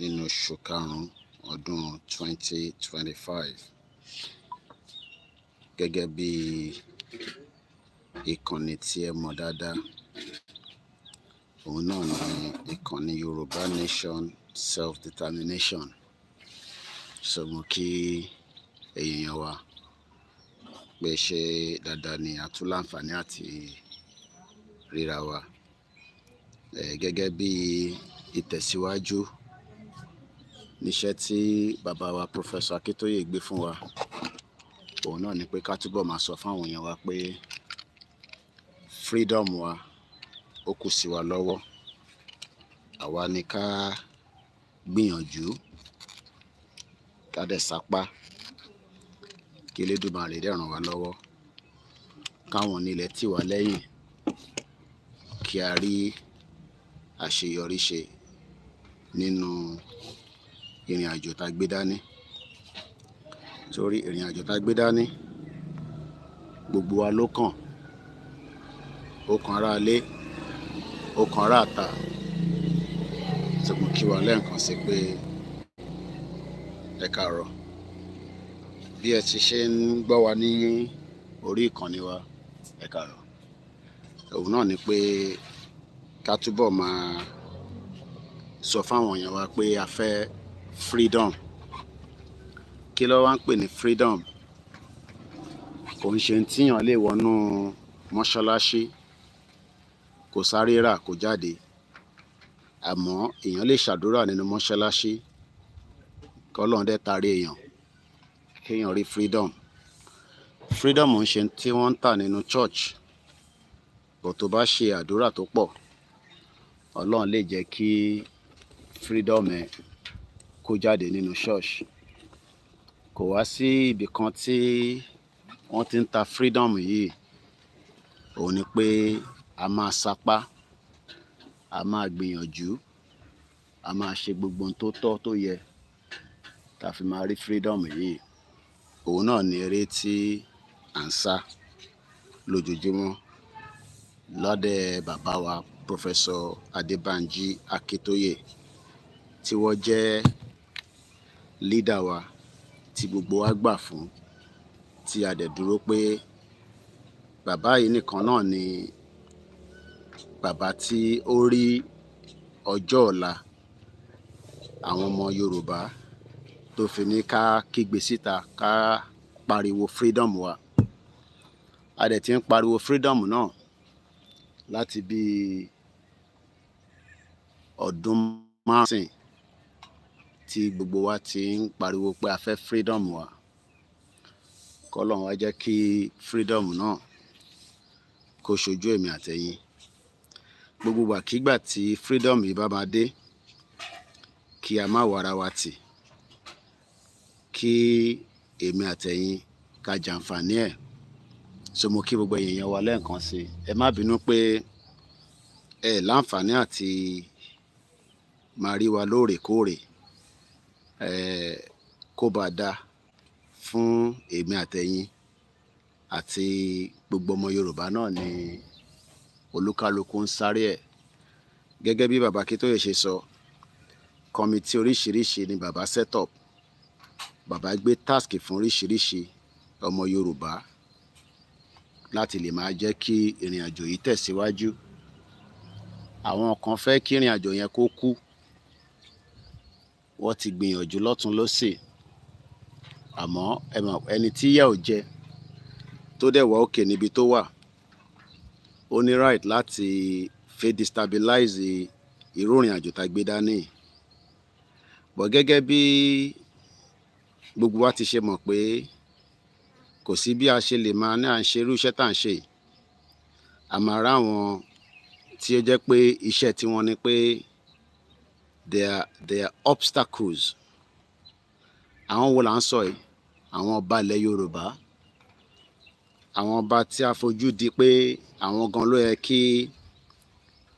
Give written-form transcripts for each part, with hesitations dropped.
nínú oṣù karùn-ún ọdún 2025 gẹ́gẹ́ bí ìkànnì tí ẹ mọ̀ dáadáa. Òun náà ni ìkànnì Yorùbá Nation Self-Determination. So mo kí èèyàn wa pé ṣe dáadáa ni a tún láǹfààní àti ríra wa gẹ́gẹ́ bí ìtẹ̀síwájú níṣẹ́ tí bàbá wa Professor Akíntóyè gbé fún wa. Òun náà ni pé ká túbọ̀ máa sọ fáwọn èèyàn wa pé freedom wa ó kù sí wa lọ́wọ́. Àwa ni ká gbìyànjú ká dẹ̀ sapá kí Elédùmarè dẹ̀ ràn wá lọ́wọ́, káwọn onílẹ̀ tì wá lẹ́yìn kí a rí àṣeyọrí ṣe nínú ìrìn àjò tá gbé dání. Torí ìrìn àjò tá gbé dání gbogbo wa ló kàn. Ó kan ará ilé, ó kan ará àta. Tí mo kí wa lẹ́ẹ̀kan sí pé ẹ káàárọ̀. Bí ẹ ti ṣe ń gbọ́ wa ní orí ìkànnì wa, ẹ káàárọ̀. Òun náà ni pé ká túbọ̀ máa sọ fáwọn èèyàn wa pé a fẹ́ freedom. Kí ló wá ń pè ní freedom? Kò ń ṣe tíyàn lè wọnú mọ́ṣáláṣí kò sáré rà kó jáde, àmọ́ èèyàn lè ṣàdúrà nínú mọ́ṣáláṣí k'Ọlọ́run dẹ̀ tarí èèyàn kéèyàn rí freedom. Freedom ń ṣe tí wọ́n ń tà nínú church, bọ̀ tó bá ṣe àdúrà tó pọ̀ Ọlọ́run lè jẹ́ kí freedom ẹ kó jáde nínú church. Kò wá sí ibì kan tí wọ́n ti ń ta freedom yìí. Òun ni pé a máa sapá, a máa gbìyànjú, a máa ṣe gbogbo ohun tó tọ́ tó yẹ tá fi máa rí freedom yìí. Òun náà ni eré tí à ń sá lójoojúmọ́ lọ́dẹ̀ bàbá wa Professor Adébánjí Akíntóyè tí wọ́n jẹ́ leader wa tí gbogbo wa gbà fún, tí a dẹ̀ dúró pé bàbá yìí nìkan náà ni bàbá tí ó rí ọjọ́ ọ̀la àwọn ọmọ Yorùbá tó fi ní ká kígbe síta ká pariwo freedom wa. A dẹ̀ ti ń pariwo freedom náà láti bí ọdún márùn-ún tí gbogbo wa ti ń pariwo pé a fẹ́ freedom wa. K'Ọlọ́run wá jẹ́ kí freedom náà kó ṣojú èmi àtẹ̀yin. Gbogbo ìgbàkígbà tí freedom yìí bá máa dé, kí a má wàra wa tì, kí èmi àtẹ̀yin ká jàǹfààní ẹ̀. So mo kí gbogbo èèyàn wa lẹ́ẹ̀kan sí. Ẹ má bínú pé ẹ láǹfààní àti máa rí wa lóòrèkóòrè. Kó bá dáa fún èmi àtẹ̀yin àti gbogbo ọmọ Yorùbá náà ni olúkálukú ń sáré ẹ̀. Gẹ́gẹ́ bí bàbá Akíntóyè ṣe sọ, kọ́mítì oríṣiríṣi ni bàbá set up. Bàbá gbé task fún oríṣiríṣi ọmọ Yorùbá láti lè máa jẹ́ kí ìrìn àjò yìí tẹ̀síwájú. Àwọn kan fẹ́ kí ìrìn àjò yẹn kó kú. Wọ́n ti gbìyànjú lọ́tùn lósì, àmọ́ ẹni tí ìyà ò jẹ tó dẹ̀ wá òkè níbi tó wà, ó ní right láti fẹ́ destabilize irú ìrìn àjò tá gbé dání. Bọ̀ gẹ́gẹ́ bí gbogbo wa ti ṣe mọ̀ pé kò sí bí a ṣe lè máa ní à ń ṣe irú iṣẹ́ tá à ń ṣe. A máa rá àwọn tí ó jẹ́ pé iṣẹ́ tiwọn ni pé they are obstacles. Àwọn wo là ń sọ yìí? Àwọn ọba ilẹ̀ Yorùbá, àwọn ọba tí a fojú di pé àwọn gan ló yẹ kí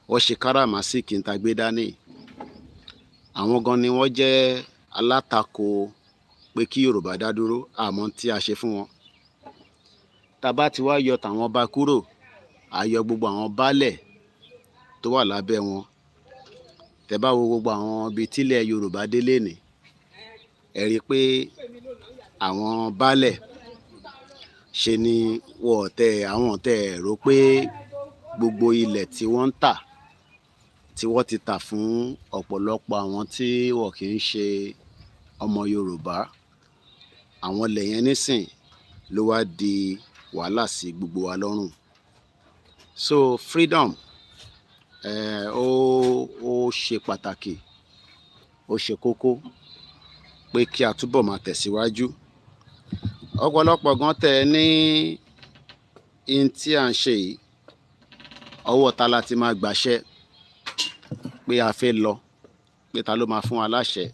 wọ́n ṣe káràmásìkì ń ta gbé dání. Àwọn gan ni wọ́n jẹ́ alátakò pé kí Yorùbá dá dúró, àmọ́ tí a ṣe fún wọn. Tá bá ti wá yọ tàwọn ọba kúrò, a yọ gbogbo àwọn baálẹ̀ tó wà lábẹ́ wọn. tẹ́ bá wo gbogbo àwọn ibi tílẹ̀ Yorùbá délé ní ẹ rí pé àwọn baálẹ̀ ṣe ni àwọn tẹ́ rò pé gbogbo ilẹ̀ tí wọ́n ń tà tí wọ́n ti tà fún ọ̀pọ̀lọpọ̀ àwọn tí wọ́n kì í ṣe ọmọ Yorùbá, àwọn ilẹ̀ yẹn nísìn ló wá di wàhálà sí gbogbo wa lọ́rùn. So freedom ó ṣe pàtàkì, ó ṣe kókó pé kí a túbọ̀ máa tẹ̀síwájú. Ọ̀pọ̀lọpọ̀ gan tẹ́ ní in tí à ń ṣe yìí ọwọ́ ta la ti máa gbàṣẹ pé a fẹ́ lọ, pé ta ló máa fún wa láṣẹ.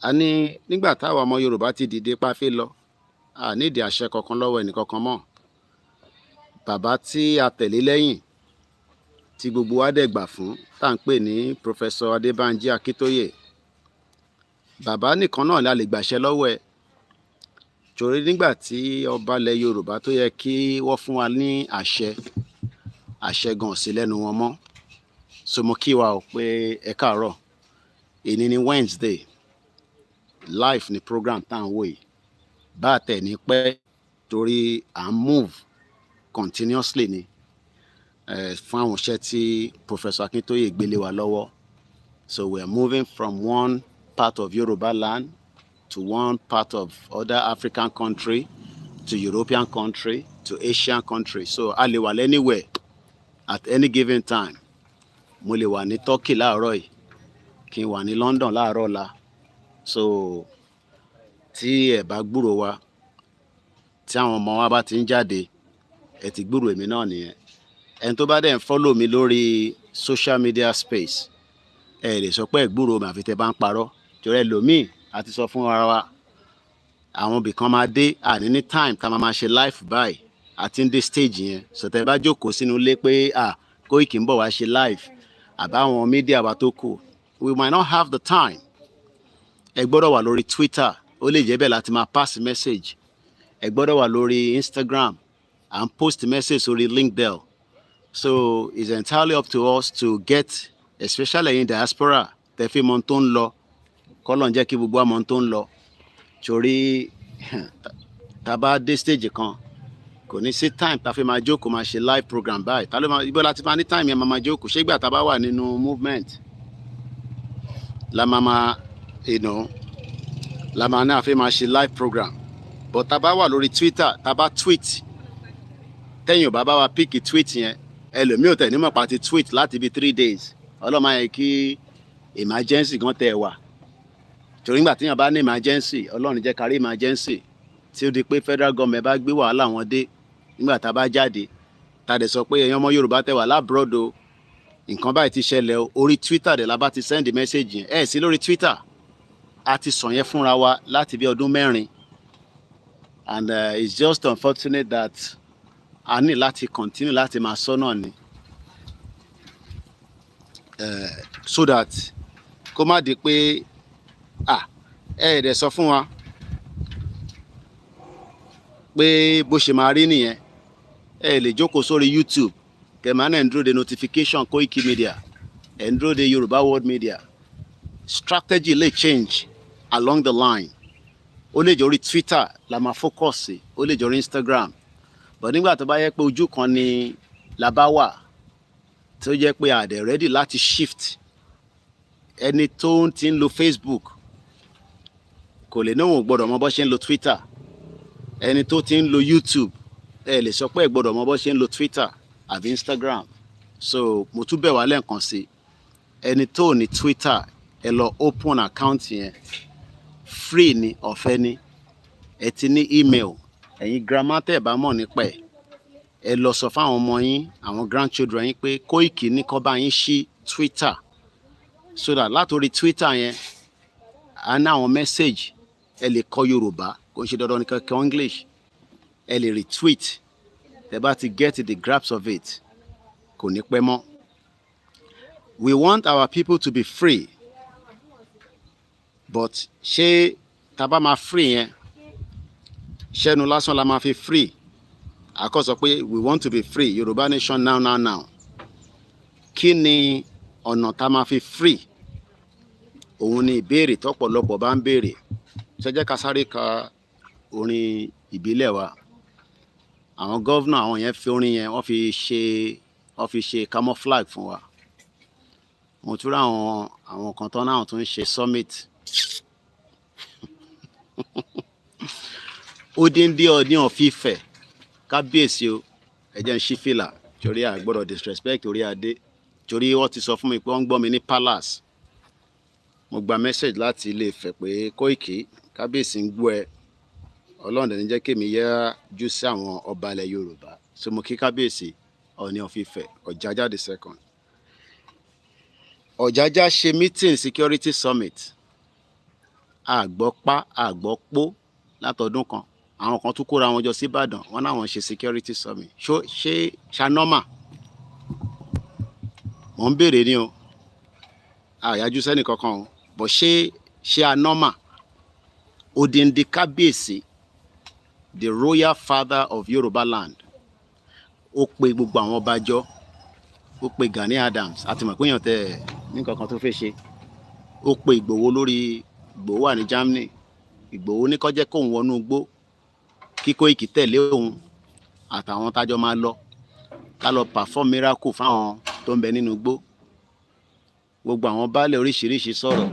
A ní nígbà táwa ọmọ Yorùbá ti dìde pa fẹ́ lọ, a nídìí àṣẹ kankan lọ́wọ́ ẹnì kankan mọ́. Bàbá tí a tẹ̀lé lẹ́yìn tí gbogbo wa dẹ̀ gbà fún tá à ń pè ní Professor Adébánjí Akíntóyè, bàbá nìkan náà la lè gbàṣẹ lọ́wọ́ ẹ̀. Torí nígbà tí ọba ilẹ̀ Yorùbá tó yẹ kí wọ́n fún wa ní àṣẹ gan sí lẹ́nu wọn mọ́. So mo kí wa ò pé ẹ káàárọ̀, èní ni Wednesday, live ni program tá à ń wò yìí. Bá a tẹ̀ ní pẹ́ torí à ń move continuously ni fún àwọn iṣẹ́ tí Professor Akíntóyè gbélé wa lọ́wọ́. So we are moving from one part of Yoruba land to one part of other African country, to European country, to Asian country. So a lè wà anywhere at any given time. Mo lè wà ní Turkey láàárọ̀ yìí, kí n wà ní London láàárọ̀ ọ̀la. So tí ẹ bá gbúrò wa, tí àwọn ọmọ wa bá ti ń jáde, ẹ ti gbúrò èmi náà nìyẹn. Ẹni tó bá dẹ̀ ń follow mi lórí social media space, ẹ lè sọ pé ẹ gbúrò mi àfi tẹ́ bá ń parọ́. Torí ẹlòmíì a ti sọ fún ara wa, àwọn ibì kan máa dé àní ní time tá máa ṣe live báyìí àti ń dé stage yẹn. So tẹ́ bá jókòó sínú ilé pé Koiki ń bọ̀ wá ṣe live, àbáwọn media wa tó kù, we might not have the time. Ẹ gbọ́dọ̀ wà lórí Twitter, ó lè jẹ́ bẹ́ẹ̀ láti máa pass message. Ẹ gbọ́dọ̀ wà lórí Instagram and post message sórí LinkedIn. So it's entirely up to us to get, especially in diaspora, tẹ́ fi mọ̀ tó ń lọ, kọ́lọ́n jẹ́ kí gbogbo àmọ́ tó ń lọ. Torí tá bá dé stage kan, kò ní sí time tá fi máa jókòó máa ṣe live program báyìí. Tá ló máa ibo láti máa ní time yẹn máa jókòó. Ṣé ìgbà tá bá wà nínú movement la máa ní àfi máa ṣe live program. But tá bá wà lórí Twitter, tá bá tweet, tẹ́yìn ò bá wa pick tweet yẹn, ẹlòmíì ò tẹ̀ ní mọ̀ pa ti tweet láti bí 3 days. Ọlọ́mọ yẹ kí emergency gan tẹ̀ wà. Torí nígbà tíyàn bá ní emergency, Ọlọ́run jẹ́ kárí emergency, tí ó di pé federal government bá gbé wàhálà wọn dé nígbà tá bá jáde, tá dẹ̀ sọ pé èèyàn ọmọ Yorùbá tẹ́ wà lábroad o, nǹkan báyìí ti ṣẹlẹ̀ o, orí Twitter dẹ̀ la bá ti send message yẹn. Sí lórí Twitter, a ti sọ yẹn fúnra wa láti bí ọdún 4. And it's just unfortunate that a ní láti continue láti máa sọ náà ni. So that kó má di pé dẹ̀ sọ fún wa pé bó ṣe máa rí nìyẹn. Lè jókòó sórí YouTube kẹ̀má náà ń dúró de notification Koikimedia, ẹ̀ ń dúró de Yorùbá World Media. Strategy lè change along the line. Ó lè jẹ́ orí Twitter la máa focus sí, ó lè jẹ́ orí Instagram. But nígbà tó bá yẹ pé ojú kan ni la bá wà, tó jẹ́ pé a dẹ̀ ready láti shift, ẹni tó ti ń lo Facebook kò lè náà gbọ́dọ̀ mọ bó ṣe ń lo Twitter. Ẹni tó ti ń lo YouTube, lè sọ pé ẹ gbọ́dọ̀ mọ bó ṣe ń lo Twitter àbí Instagram. So mo tún bẹ̀ wá lẹ́ẹ̀kan sí, ẹni tó ní Twitter, ẹ lọ open account yẹn, free ni, ọ̀fẹ́ ni. Ẹ ti ní email, ẹ̀yin grandma tẹ́ bá mọ̀ nípa ẹ lọ sọ fáwọn ọmọ yín, àwọn grandchildren yín pé Koiki ní kó bá yín ṣí Twitter. So that látòrí Twitter yẹn, a ní àwọn message, ẹ lè kọ Yorùbá, kò ń ṣe dandan ní kẹ́kẹ́ English. Ẹ lè retweet, tẹ́ bá ti get the grasp of it, kò ní pẹ́ mọ́. We want our people to be free. But ṣé tá bá máa free yẹn, ṣẹ́nu lásán la máa fi free? Àkọ́ sọ pé we want to be free, Yorùbá nation now. Kí ni ọ̀nà tá máa fi free òun ni ìbéèrè tọ́pọ̀lọpọ̀ bá ń béèrè. Ṣé jẹ́ ká sáré ka orin ìbílẹ̀ wa. Àwọn gọ́vnà àwọn yẹn fi orin yẹn wọ́n fi ṣe camouflage fún wa. Mo tún rí àwọn kan tán náà tún ń ṣe summit. Odindi Ọọ̀ni of Ifẹ̀, kábíyèsí o, ẹ jẹ́ n ṣí fìlà torí a gbọ́dọ̀ disrespect orí adé, torí wọ́n ti sọ fún mi pé wọ́n ń gbọ́ mi ní palace. Mo gba message láti Ilé Ifẹ̀ pé Koiki, kábíyèsí ń gbọ́ ẹ, Ọlọ́run dẹ̀ ní jẹ́ kémi yájú sí àwọn ọba ilẹ̀ Yorùbá. So mo kí kábíyèsí Ọọ̀ni of Ifẹ̀, Ọ̀jájá the second. Ọ̀jájá ṣe meeting security summit. Àgbọ́pá àgbọ́pó látọdún kan. Àwọn kan tún kóra wọn jọ sí Ìbàdàn, wọ́n náà wọ́n ṣe security summit. Ṣé ṣanọ́mà? Mò ń béèrè ni o. Àyájú sẹ́nì kankan o. But ṣé anọ́mà? Odindi kábíyèsí, the royal father of Yoruba land, ó pe gbogbo àwọn ọba jọ, ó pe Gani Adams, àti mọ̀ pé èèyàn tẹ̀ ní kankan tó fẹ́ ṣe. Ó pe Ìgbòho lórí Ìgbòho wà ní Germany. Ìgbòho ní kó jẹ́ kóun wọnú igbó, kí Koiki tẹ̀lé òun àtàwọn tájọ máa lọ ká lọ perform miracle fáwọn tó ń bẹ nínú igbó. Gbogbo àwọn baálẹ̀ oríṣiríṣi sọ̀rọ̀,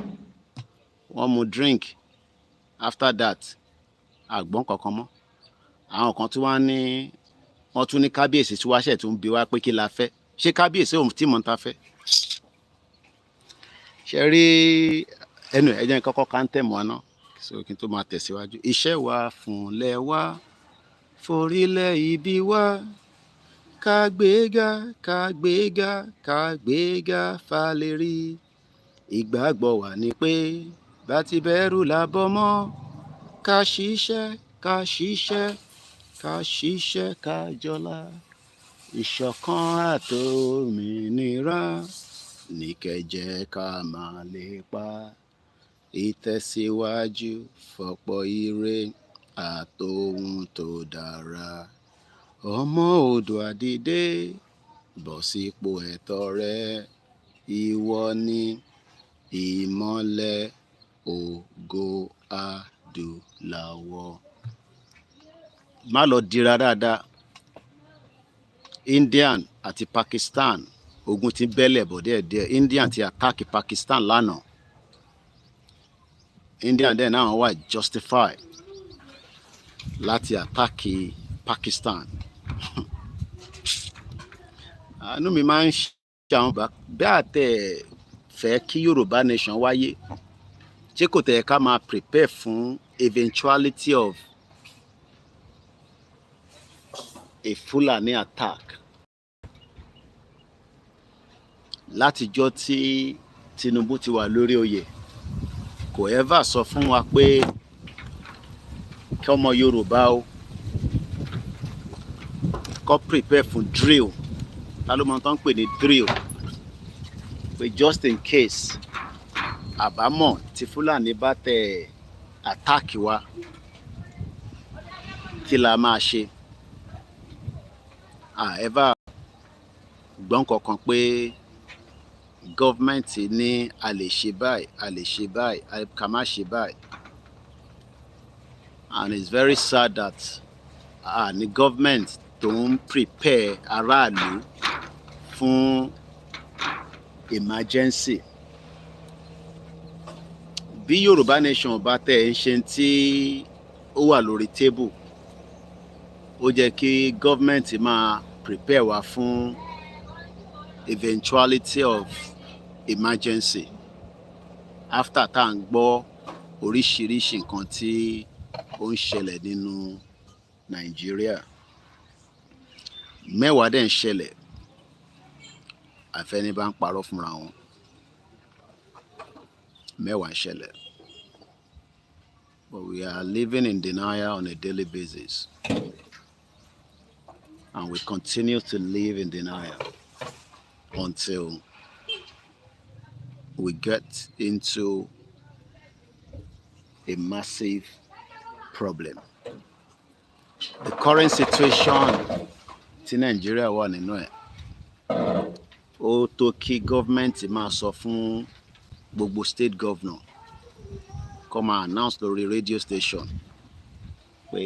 wọ́n mu drink. After that àgbọ̀n kankan mọ́. Àwọn kan tí wọ́n tún ní kábíyèsí tí wáṣẹ̀ tún bi wá pé kí la fẹ́. Ṣé kábíyèsí òun tí mò ń ta fẹ́? Ṣe rí ẹnu ẹ jẹ́ n kọ́kọ́ káńtẹ̀mù wa náà so kí n tó máa tẹ̀síwájú. Iṣẹ́ wa fúnlẹ̀ wa, forílẹ̀ ibi wa, kágbéga kágbéga kágbéga fálérí. Ìgbàgbọ́ wa ni pé bá ti bẹ̀rù làbọ̀ mọ́, ká ṣiṣẹ́ ká ṣiṣẹ́ ká ṣiṣẹ́ ká jọlá. Ìṣọ̀kan àtòmìnira ní kẹ́jẹ́ ká máa lépa. Ìtẹ̀síwájú fọ̀pọ̀ ire àtòhun tó dára. Ọmọ Oòduà dìde, bọ̀ sípò ẹ̀tọ́ rẹ. Ìwọ ni ìmọ́lẹ̀ ògo adúláwọ̀. Má lọ dira dáadáa. Indian àti Pakistan, ogun ti bẹ́lẹ̀ bọ̀ díẹ̀díẹ̀. Indian ti attack Pakistan lánàá. Indian dẹ̀ náà wà justified láti attack Pakistan. Àánú mi máa ń ṣàwọn bí àtẹ̀ fẹ́ kí Yorùbá nation wáyé. Ṣé kò tẹ̀ ká máa prepare fún eventuality of a Fulani attack? Látijọ́ tí Tinubu ti wà lórí oyè, kò ever sọ fún wa pé kí ọmọ Yorùbá o kó prepare fún drill. Ta ló mọ̀ tán ń pè ní drill? Pé just in case àbámọ̀ tí Fúlàní bá tẹ̀ attack wa, kí la máa ṣe? Ever gbọ́n kankan pé gọ́ọ̀mẹ̀ntì ní a lè ṣe báyìí, a lè ṣe báyìí, ká má ṣe báyìí. And it's very sad that ní gọ́ọ̀mẹ̀ntì tó ń prepare aráàlú fún emergency. Bí Yorùbá nation bá tẹ̀ ń ṣe tí ó wà lórí table, ó jẹ́ kí gọ́ọ̀mẹ̀ntì máa prepare wa fún eventuality of emergency. After tá à ń gbọ́ oríṣiríṣi nǹkan tí ó ń ṣẹlẹ̀ nínú Nàìjíríà. Mẹ́wàá dẹ̀ ń ṣẹlẹ̀, àfẹ́ni bá ń parọ́ fúnra wọn. Mẹ́wàá ń ṣẹlẹ̀. But we are living in denial on a daily basis. And we continue to live in denial until we get into a massive problem. The current situation tí Nigeria wà nínú ẹ̀, ó tó kí gọ́ọ̀mẹ̀ntì máa sọ fún gbogbo state governor kó máa announce lórí radio station pé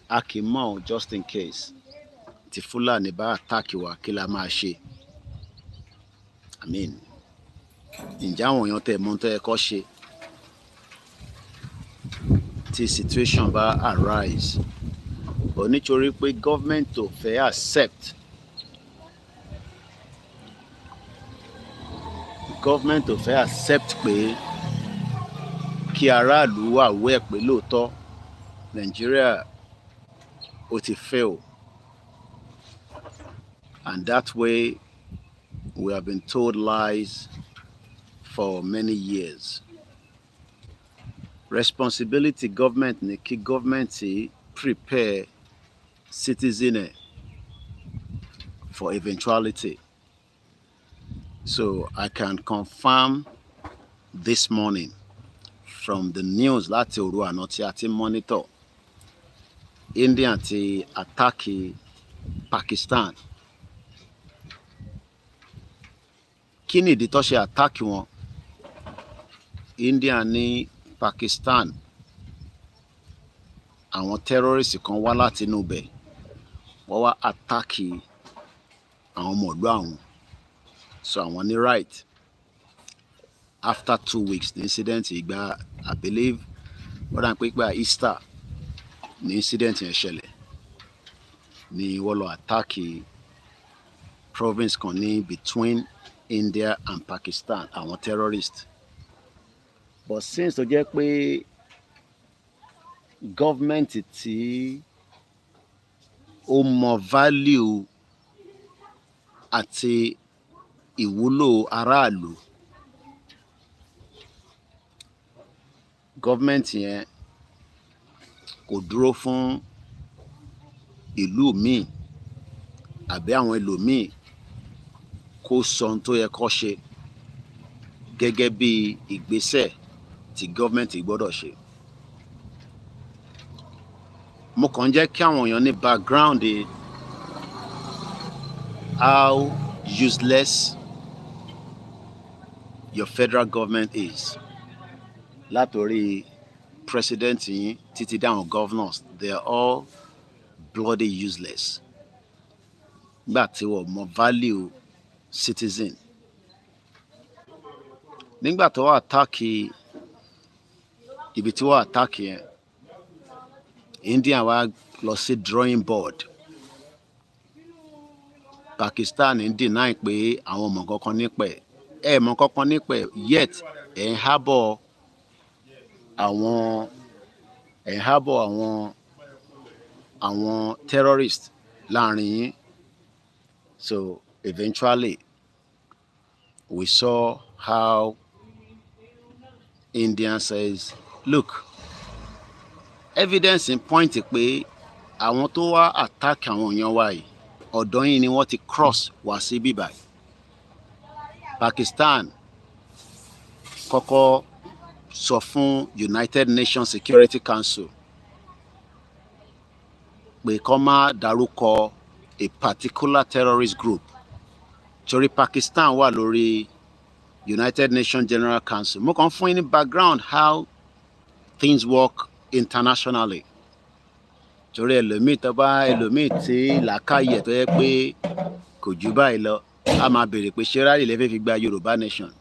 a kì í mọ̀ just in case tí Fúlàní bá attack wa kí la máa ṣe. I mean, ǹjẹ́ àwọn èèyàn tẹ̀ mọ́ tó yẹ kó ṣe tí situation bá arise, but nítorí pé government ò fẹ́ accept pé kí aráàlú wà wẹ́ pé lóòótọ́ Nàìjíríà ó ti fail, and that way we have been told lies for many years. Responsibility government ni kí government prepare citizen for eventuality. So I can confirm this morning from the news láti òru àná tí a ti monitor, India ti attack Pakistan. Kí ni ìdí tó ṣe attack wọn? India ní Pakistan àwọn terrorists kan wá láti inú bẹ̀, wọ́n wá attack àwọn ọmọ ìlú àwọn, so àwọn ní right. After 2 weeks the incident ìgbà I believe wọ́n dà pé ìgbà Easter ní incident yẹn ṣẹlẹ̀, ni wọ́n lọ attack province kan ní between India and Pakistan, àwọn terrorists. But since tó jẹ́ pé government tí ó mọ value àti ìwúlò aráàlú, government yẹn kò dúró fún ìlú míì àbí àwọn ẹlòmíì kó sọ ohun tó yẹ kó ṣe gẹ́gẹ́ bí ìgbésẹ̀ tí government gbọ́dọ̀ ṣe. Mo kàn jẹ́ kí àwọn èèyàn ní background how useless your federal government is. Látòrí president yín títí dáwọn governors, they are all bloody useless. Nígbà tí wọ́n mọ value citizen. Nígbà tó wà attack ibi tí wọ́n attack yẹn, India wá lọ sí drawing board. Pakistan ń deny pé àwọn mọ̀ kankan nípa ẹ̀ mọ̀ kankan nípa ẹ̀, yet ẹ̀ ń harbour àwọn terrorists láàrin yín. So eventually we saw how India says, look, evidence in point pé àwọn tó wá attack àwọn èèyàn wa yìí ọ̀dọ̀ yín ni wọ́n ti cross wá sí bíbá. Pakistan kọ́kọ́ sọ fún United Nations Security Council pé kó má dárúkọ a particular terrorist group, torí Pakistan wà lórí United Nations General Council. Mo kàn fún yín ní background how things work internationally. Torí ẹlòmíì tí làákàyè tó yẹ pé kò jù báyìí lọ, a máa béèrè pé ṣé rálì lè fẹ́ fi gba Yorùbá nation.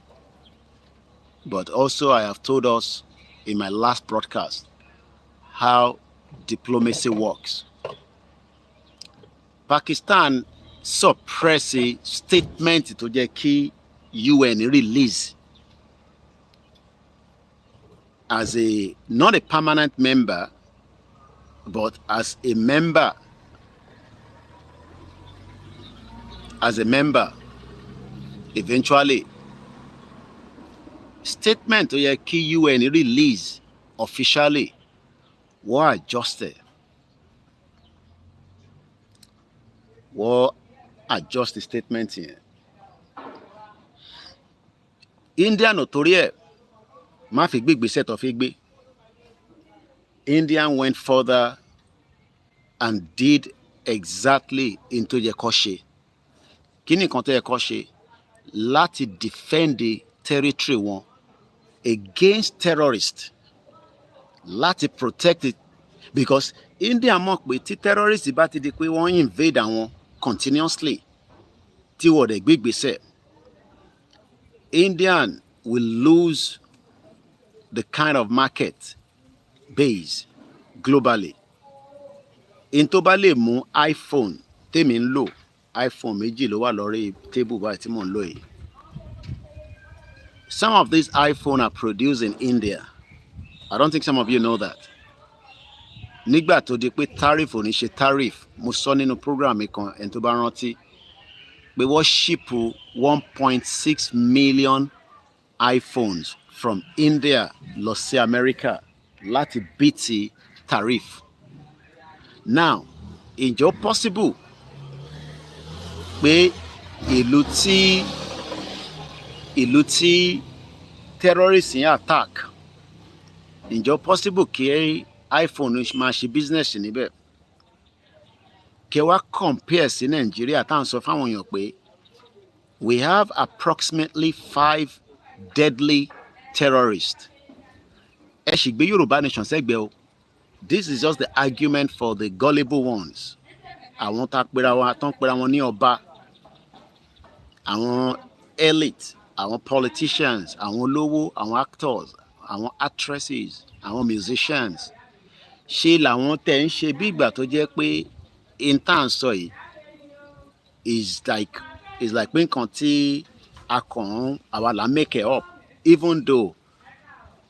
But also I have told us in my last broadcast how diplomacy works. Pakistan suppress a statement tó jẹ́ kí UN release as not a permanent member, but as a member, eventually statement tó yẹ kí UN release officially wọ́n adjust the statement yẹn. India ò torí ẹ̀ má fi gbé ìgbésẹ̀ tó fi gbé. India went further and did exactly in tó yẹ kó ṣe. kí ni nǹkan tó yẹ kó ṣe láti defend the territory wọn against terrorists, láti protect it, because India mọ̀ pé tí terrorists bá ti di pé wọ́n invade àwọn continuously tí wọ́n dẹ̀ gbé ìgbésẹ̀, Indian will lose the kind of market base globally. In tó bá lè mú iPhone tèmi ń lò, iPhone méjì ló wà lórí table báyìí tí mò ń lò yìí. Some of these iPhone are produced in India. I don't think some of you know that. Nígbà tó di pé tariff ò ní ṣe tariff, mo sọ nínú program mi kan, ẹni tó bá rántí, pé wọ́n ship 1.6 million iPhones from India lọ sí America láti beat tariff. Now, ǹjọ́ possible pé ìlú tí terrorists yẹn attack, ǹjọ́ possible kí iPhone máa ṣe business níbẹ̀? Kí wá compare sí Nàìjíríà tá à ń sọ fáwọn èèyàn pé we have approximately 5 deadly terrorists. Ẹ sì gbé Yorùbá nation sẹ́gbẹ̀ẹ́ o. This is just the argument for the gullible ones. Àwọn tó ń pera wọn ní ọba, àwọn elite, àwọn politicians, àwọn olówó, àwọn actors, àwọn actresses, àwọn musicians. Ṣé làwọn tẹ̀ ń ṣe bí ìgbà tó jẹ́ pé in tá à ń sọ yìí is like pé nǹkan tí a kàn àwa là make it up, even though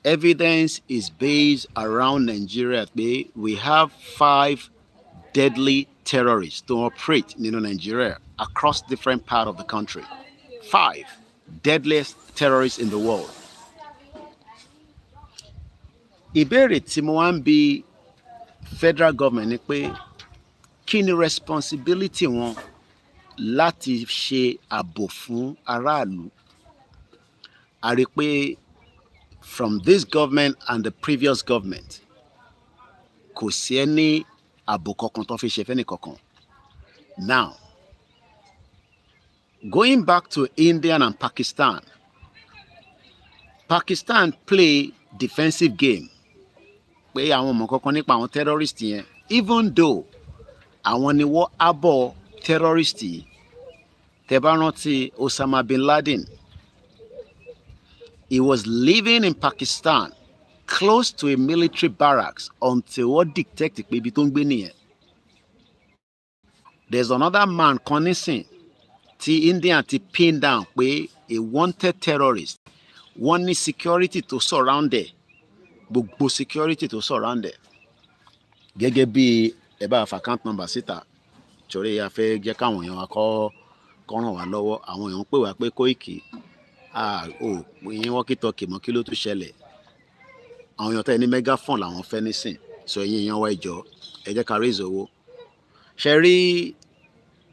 evidence is based around Nigeria pé we have 5 deadly terrorists to operate nínú Nigeria across different parts of the country. 5 deadliest terrorists in the world. Ìbéèrè tí mo wá ń bi federal government ni pé kí ni responsibility wọn láti ṣe ààbò fún aráàlú? A rí pé from this government and the previous government kò sí ẹni ààbò kankan tó fi ṣe fẹ́ni kankan. Now, going back to India and Pakistan play defensive game pé àwọn ọmọ kankan nípa àwọn terrorists yẹn, even though àwọn ni wọ́n abọ̀ terrorists yìí. Tẹ́ bá rántí Osama bin Laden, he was living in Pakistan close to a military barracks until wọ́n detect pé ibi tó ń gbé nìyẹn. There's another man kan nísìn tí India ti pin down pé a wanted terrorist. Wọ́n ní security tó surround ẹ̀, gbogbo security tó surround ẹ̀. Gẹ́gẹ́ bí ẹ bá fa account number síta, torí a fẹ́ jẹ́ káwọn èèyàn wa kọ́ ràn wá lọ́wọ́. Àwọn èèyàn pè wá pé Koiki, yín walkie-talkie mọ́, kí ló tún ṣẹlẹ̀? Àwọn èèyàn tẹ́ ní megaphone làwọn fẹ́ nísìn, so ẹ̀yin èèyàn wa ìjọ ẹ jẹ́ ká raise owó. Ṣe rí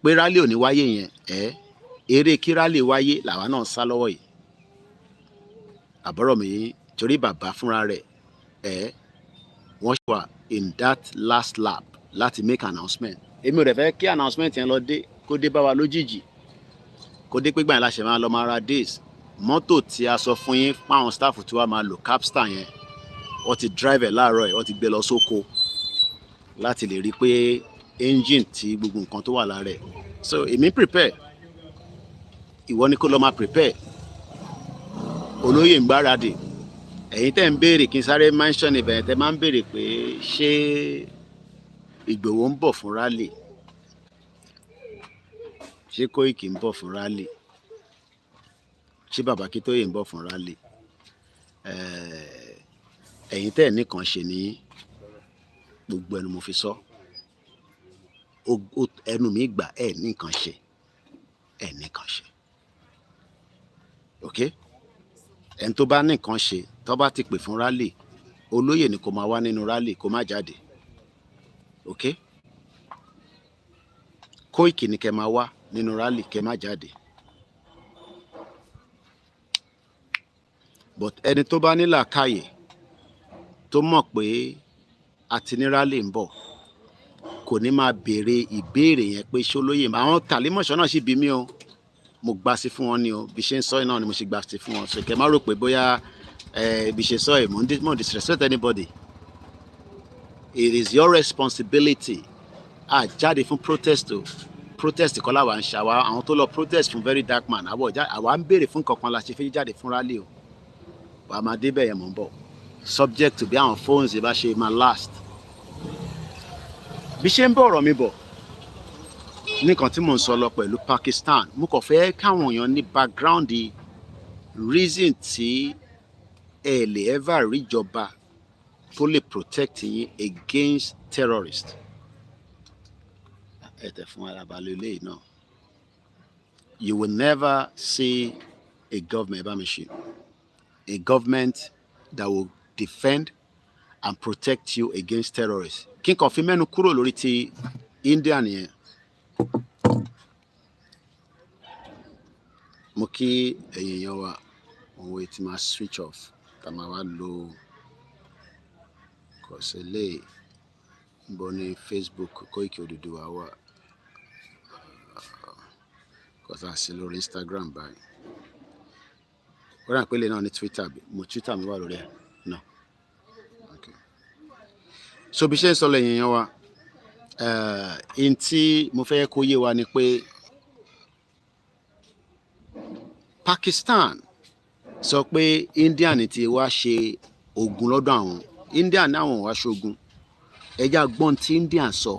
pé rally ò ní wáyé yẹn, eré kí rally wáyé làwa náà sá lọ́wọ́ yìí. Àbọ̀rọ̀ mi torí bàbá fúnra rẹ̀, wọ́n wà in that last lap láti make announcement. Èmi ò rẹ̀ fẹ́ kí announcement yẹn lọ dé kó dé bá wa lójijì, kó dé pé gbàyìn láṣẹ máa lọ máa ra days. Mọ́tò tí a sọ fún yín fáwọn staff tí wàá máa lò Capstar yẹn, wọ́n ti drive ẹ̀ láàárọ̀ ẹ̀, wọ́n ti gbé lọ sóko láti lè rí pé engine ti gbogbo nǹkan tó wà lára ẹ̀. So èmi prepare, ìwọ ni kó lọ máa prepare. Olóyè ń gbáradì. Ẹ̀yin tẹ́ ń béèrè kí n sáré mention ibẹ̀ tẹ́ máa ń béèrè pé ṣé Ìgbòho ń bọ̀ fún rally, ṣé Koiki ń bọ̀ fún rally, ṣé Bàbá Akíntóyè ń bọ̀ fún rally? Ẹ̀yin tẹ́ nìkan ṣe ní gbogbo ẹnu mo fi sọ, ẹnu mi gbà nìkan ṣe, nìkan ṣe. Okay? Ẹni tó bá nìkan ṣe tó bá ti pè fún rally, olóyè ni kó máa wá nínú rally, kó má jáde. Okay? Koiki ni kẹ́ máa wá nínú rally, kẹ́ má jáde. But ẹni tó bá ní làákàyè tó mọ̀ pé àti ní rally ń bọ̀, kò ní máa béèrè ìbéèrè yẹn pé ṣé olóyè, àwọn tàlímọ̀ṣọ́ náà sì bí mí o, mo gbà sí fún wọn ni o bí ṣe ń sọ náà ni mo ṣe gbà sí fún wọn so kẹ́ má rò pé bóyá bí ṣe sọ mo disrespect anybody. It is your responsibility. Jáde fún protest o protest kọ́ làwa ń ṣàwá àwọn tó lọ protest fún very dark man àwa ń béèrè fún kankan la ṣe fi jáde fún rally o wà á máa débẹ̀ yẹn mọ̀ ń bọ̀ subject to bí àwọn phones bá ṣe máa last. bí ṣe ń bọ̀ ọ̀rọ̀ mi bọ̀ nìkan tí mò ń sọ lọ pẹ̀lú Pakistan mo kàn fẹ́ káwọn èèyàn ní background reason tí ẹ lè ever rí ìjọba tó lè protect yín against terrorists. You will never see a government that will defend and protect you against terrorists. Kí n kàn fi mẹ́nu kúrò lórí ti India nìyẹn. Mo kí ẹ̀yin èèyàn wa òun ti máa switch off tá máa wá lo kọ̀sẹ̀lẹ̀ bọ́ ní Facebook Koiki Odùduwà wà kọ́sà sí lórí Instagram báyìí. Ó rà pélé náà ní Twitter Twitter mi wà lórí ẹ̀ náà. Okay. So bí ṣe ń sọ lẹ́yìn èèyàn wa in tí mo fẹ́ kó yé wa ni pé Pakistan sọ pé India ní ti wá ṣe ogun lọ́dọ̀ àwọn India ní àwọn wá ṣogun ẹja gbọ́n tí India sọ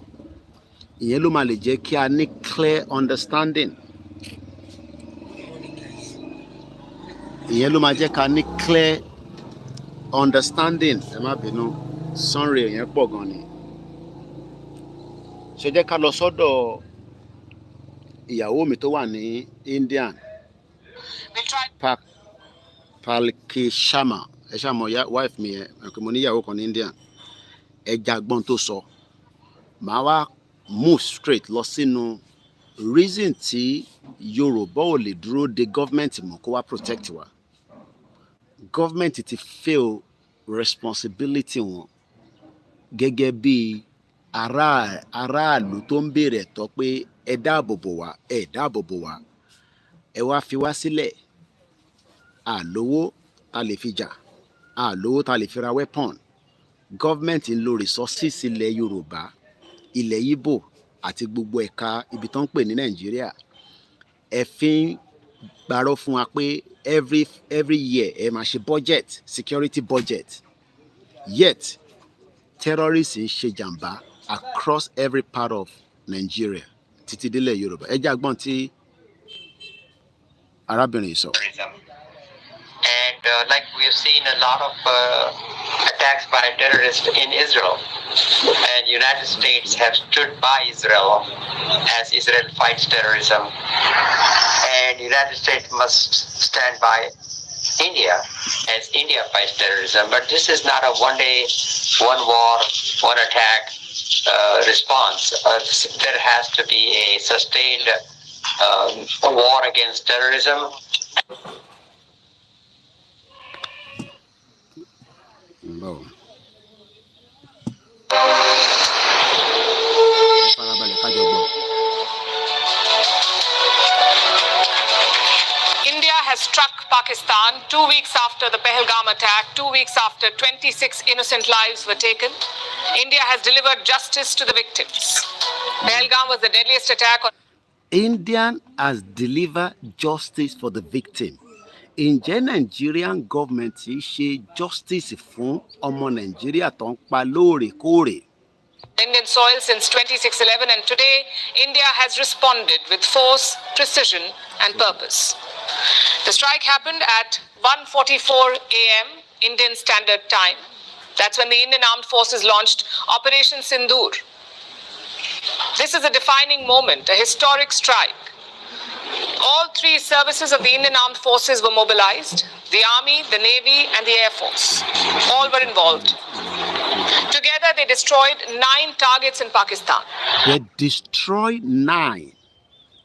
ìyẹn ló máa lè jẹ́ kí a ní clear understanding ìyẹn ló máa jẹ́ ká ní clear understanding ẹ má bínú sunray yẹn pọ̀ gan ni ṣe jẹ́ ká lọ sọ́dọ̀ ìyàwó mi tó wà ní Indian Palki Sharma ẹ ṣàmọ wife mi ẹ mo níyàwó kan ní Indian ẹja gbọ́n tó sọ màá wá move straight lọ sínú reason tí Yorùbá ò lè dúró de government mọ́ kó wá protect wa government ti fail responsibility wọn gẹ́gẹ́ bí aráàlú tó ń béèrè ẹ̀tọ́ pé ẹ dáàbò bò wá ẹ wá fi wá sílẹ̀ àlówó ta lè fi jà àlówó ta lè fi ra weapon government ń lo resources ilẹ̀ Yorùbá ilẹ̀ Ìgbò àti gbogbo ẹ̀ka ibi tó ń pè ní Nàìjíríà ẹ fi ń gbàrọ̀ fún wa pé every year ẹ máa ṣe budget security budget yet terrorists ń ṣe jàǹbá across every part of Nigeria títí délẹ̀ Yorùbá ẹ jẹ́ àgbọ̀n tí arábìnrin sọ. And like we have seen a lot of attacks by terrorists in Israel, and United States have stood by Israel as Israel fights terrorism, and United States must stand by India as India fights terrorism. But this is not a one day, one war, one attack response. There has to be a sustained war against terrorism. No. India has struck Pakistan 2 weeks after the Pahalgam attack, 2 weeks after 26 innocent lives were taken. India has delivered justice to the victims. Pahalgam was the deadliest attack on... India has delivered justice for the victim. Ǹjẹ́ Nigerian government ṣe justice fún ọmọ Nàìjíríà tó ń pa lóòrèkóòrè? Indian soil since 26/11, and today India has responded with force, precision and purpose. The strike happened at 1:44 a.m. Indian Standard Time. That's when the Indian Armed Forces launched Operation Sindoor. This is a defining moment, a historic strike. All three services of the Indian Armed Forces were mobilized. The Army, the Navy and the Air Force. All were involved. Together they destroyed 9 targets in Pakistan. They destroyed 9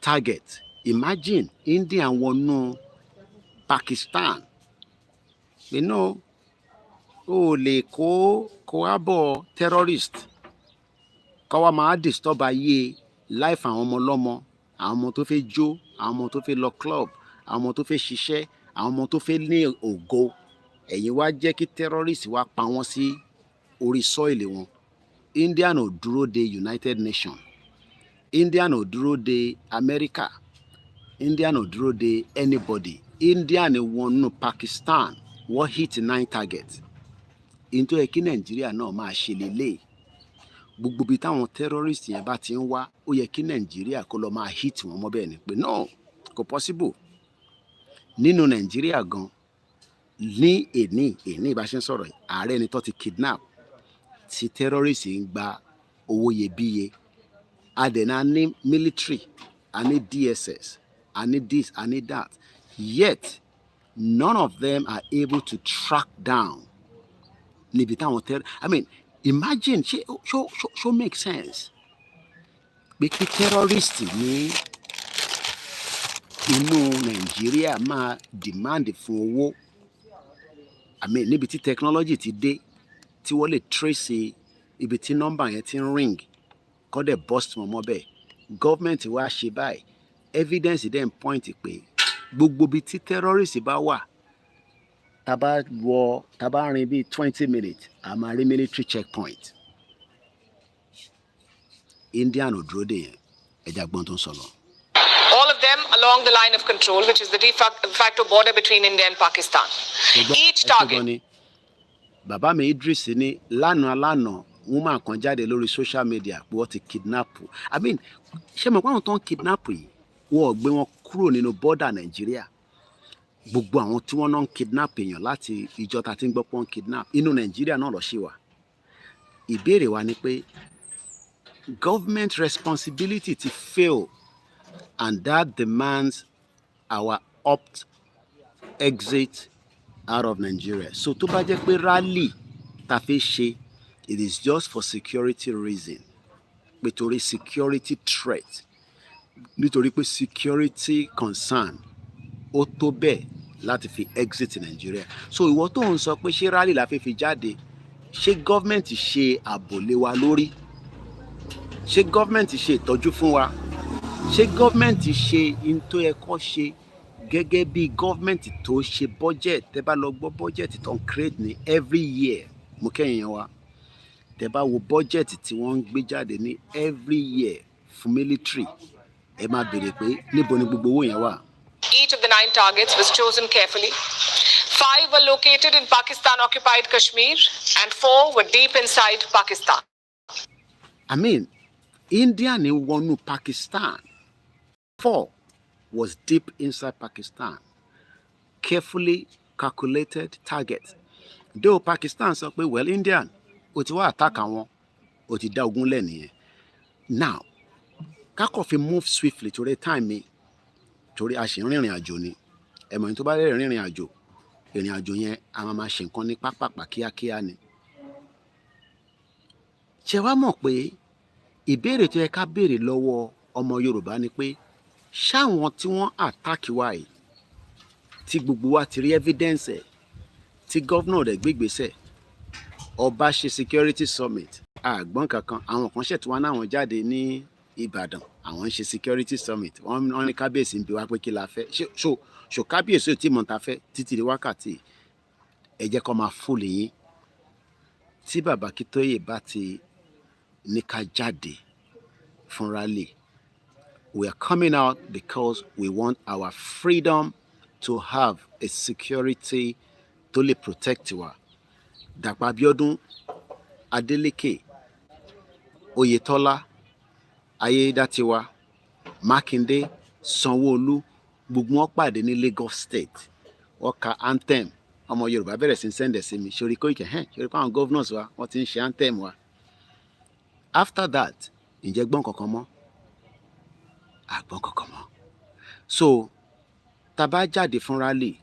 targets. Imagine India wọnú Pakistan. You know, lè kó àbọ̀ terrorist. Káwa máa disturb ayé life àwọn ọmọ lọ́mọ. àwọn ọmọ tó fẹ́ jó, àwọn ọmọ tó fẹ́ lọ club, àwọn ọmọ tó fẹ́ ṣiṣẹ́, àwọn ọmọ tó fẹ́ ní ògo, ẹ̀yin wá jẹ́ kí terrorist wá pa wọ́n sí orí soil wọn. India ò dúró de United Nations, India ò dúró de America, India ò dúró de anybody. India wọnú Pakistan, wọ́n hit 9 targets. Into ẹ kí Nàìjíríà náà máa ṣe lélẹ̀. Gbogbo bí táwọn terrorist yẹn bá ti ń wá, ó yẹ kí Nàìjíríà kó lọ máa hit wọn mọ́ bẹ́ẹ̀ ni pé no, kò possible. Nínú Nàìjíríà gan, ní èní bá ṣe ń sọ̀rọ̀, ààrẹ ẹni tó ti kidnap, tí terrorist ń gba owó iyebíye. Adẹ̀nà ní military, a ní DSS, a ní this, a ní that. Yet, none of them are able to track down níbi táwọn imagine, ṣó make sense pé kí terrorist ní inú Nàìjíríà máa demand fún owó. Níbi tí technology ti dé, tí wọ́n lè trace ibi tí nọ́mbà yẹn ti ń ring, kọ́ dẹ̀ bust wọn mọ́ bẹ́ẹ̀. Government wá ṣe báyìí, evidence then point pé gbogbo ibi tí terrorist bá wà, tá bá rìn bíi 20 minutes, a máa rí military checkpoint. India ò dúró dè yẹn, ẹja gbọ́n tó ń sọ lọ. All of them along the line of control, which is the de facto border between India and Pakistan. Each target. Bàbá mi Idris ní lánàá woman kan jáde lórí social media pé wọ́n ti kidnap. Ṣé mo pa àwọn tó ń kidnap yìí, wọ́n gbé wọn kúrò nínú border Nàìjíríà. Gbogbo àwọn tí wọ́n náà ń kidnap èèyàn láti ìjọ tá ti ń gbọ́ pé wọ́n kidnap inú Nàìjíríà náà lọ ṣì wà. Ìbéèrè wa ni pé government responsibility ti fail, and that demands our opt exit out of Nigeria. So tó bá jẹ́ pé rally tá fẹ́ ṣe, it is just for security reason, pé torí security threat, nítorí pé security concern, ó tó bẹ́ẹ̀ láti fi exit Nigeria. So ìwọ tó ń sọ pé ṣé rally la fẹ́ fi jáde, ṣé government ṣe ààbò lé wa lórí? Ṣé government ṣe ìtọ́jú fún wa? Ṣé government ṣe in tó yẹ kó ṣe gẹ́gẹ́ bí government tó ṣe budget? Tẹ́ bá lọ gbọ́ budget tó ń create ní every year, mo kẹ́yìn wa. Tẹ́ bá wo budget tí wọ́n ń gbé jáde ní every year fún military, ẹ máa béèrè pé níbo ni gbogbo owó yẹn wà. Each of the 9 targets was chosen carefully. 5 were located in Pakistan-occupied Kashmir, and 4 were deep inside Pakistan. India ni wọnú Pakistan. 4 was deep inside Pakistan. Carefully calculated target. Though Pakistan sọ pé well, Indian, ó ti wá attack àwọn, ó ti dá ogun lẹ̀ nìyẹn. Now, kákọ̀ fi move swiftly torí time mi, torí a ṣe rìnrìn àjò ni. Ẹ̀mọ̀ ní tó bá rẹ̀ rìnrìn àjò, ìrìn àjò yẹn a máa ṣe nǹkan ní pápápá kíákíá ni. Ṣé wá mọ̀ pé ìbéèrè tó yẹ ká béèrè lọ́wọ́ ọmọ Yorùbá ni pé ṣáwọn tí wọ́n attack wa yìí, tí gbogbo wa ti rí evidence ẹ̀, tí gọ́vnà rẹ̀ gbégbèsè, ọba ṣe security summit, àgbọ̀n kankan, àwọn kan ṣètò wọn náà jáde ní Ìbàdàn, àwọn ń ṣe security summit, wọ́n ní kábíyèsí ń bi wá pé kí la fẹ́, ṣò kábíyèsí ò tí mọ̀ ta fẹ́ títí di wákàtí, ẹ jẹ́ kó máa fúlì yín. Tí bàbá Akíntóyè bá ti ní ká jáde fún rally, we are coming out because we want our freedom to have a security tó lè protect wa. Dàpọ̀ Abíọ́dún, Adeleke, Oyètọ́lá, Ayédátiwa, Mákindé, Sanwó-Olú, gbogbo wọn pàdé ní Lagos State. Wọ́n ka anthem, ọmọ Yorùbá bẹ̀rẹ̀ sí sẹ́ndẹ̀ sí mi, ṣorí Koiki, ṣorí pé àwọn governors wa wọ́n ti ń ṣe anthem wa. After that, ǹjẹ́ gbọ́n kankan mọ́? Àgbọ́n kankan mọ́. So tá bá jáde fún rally,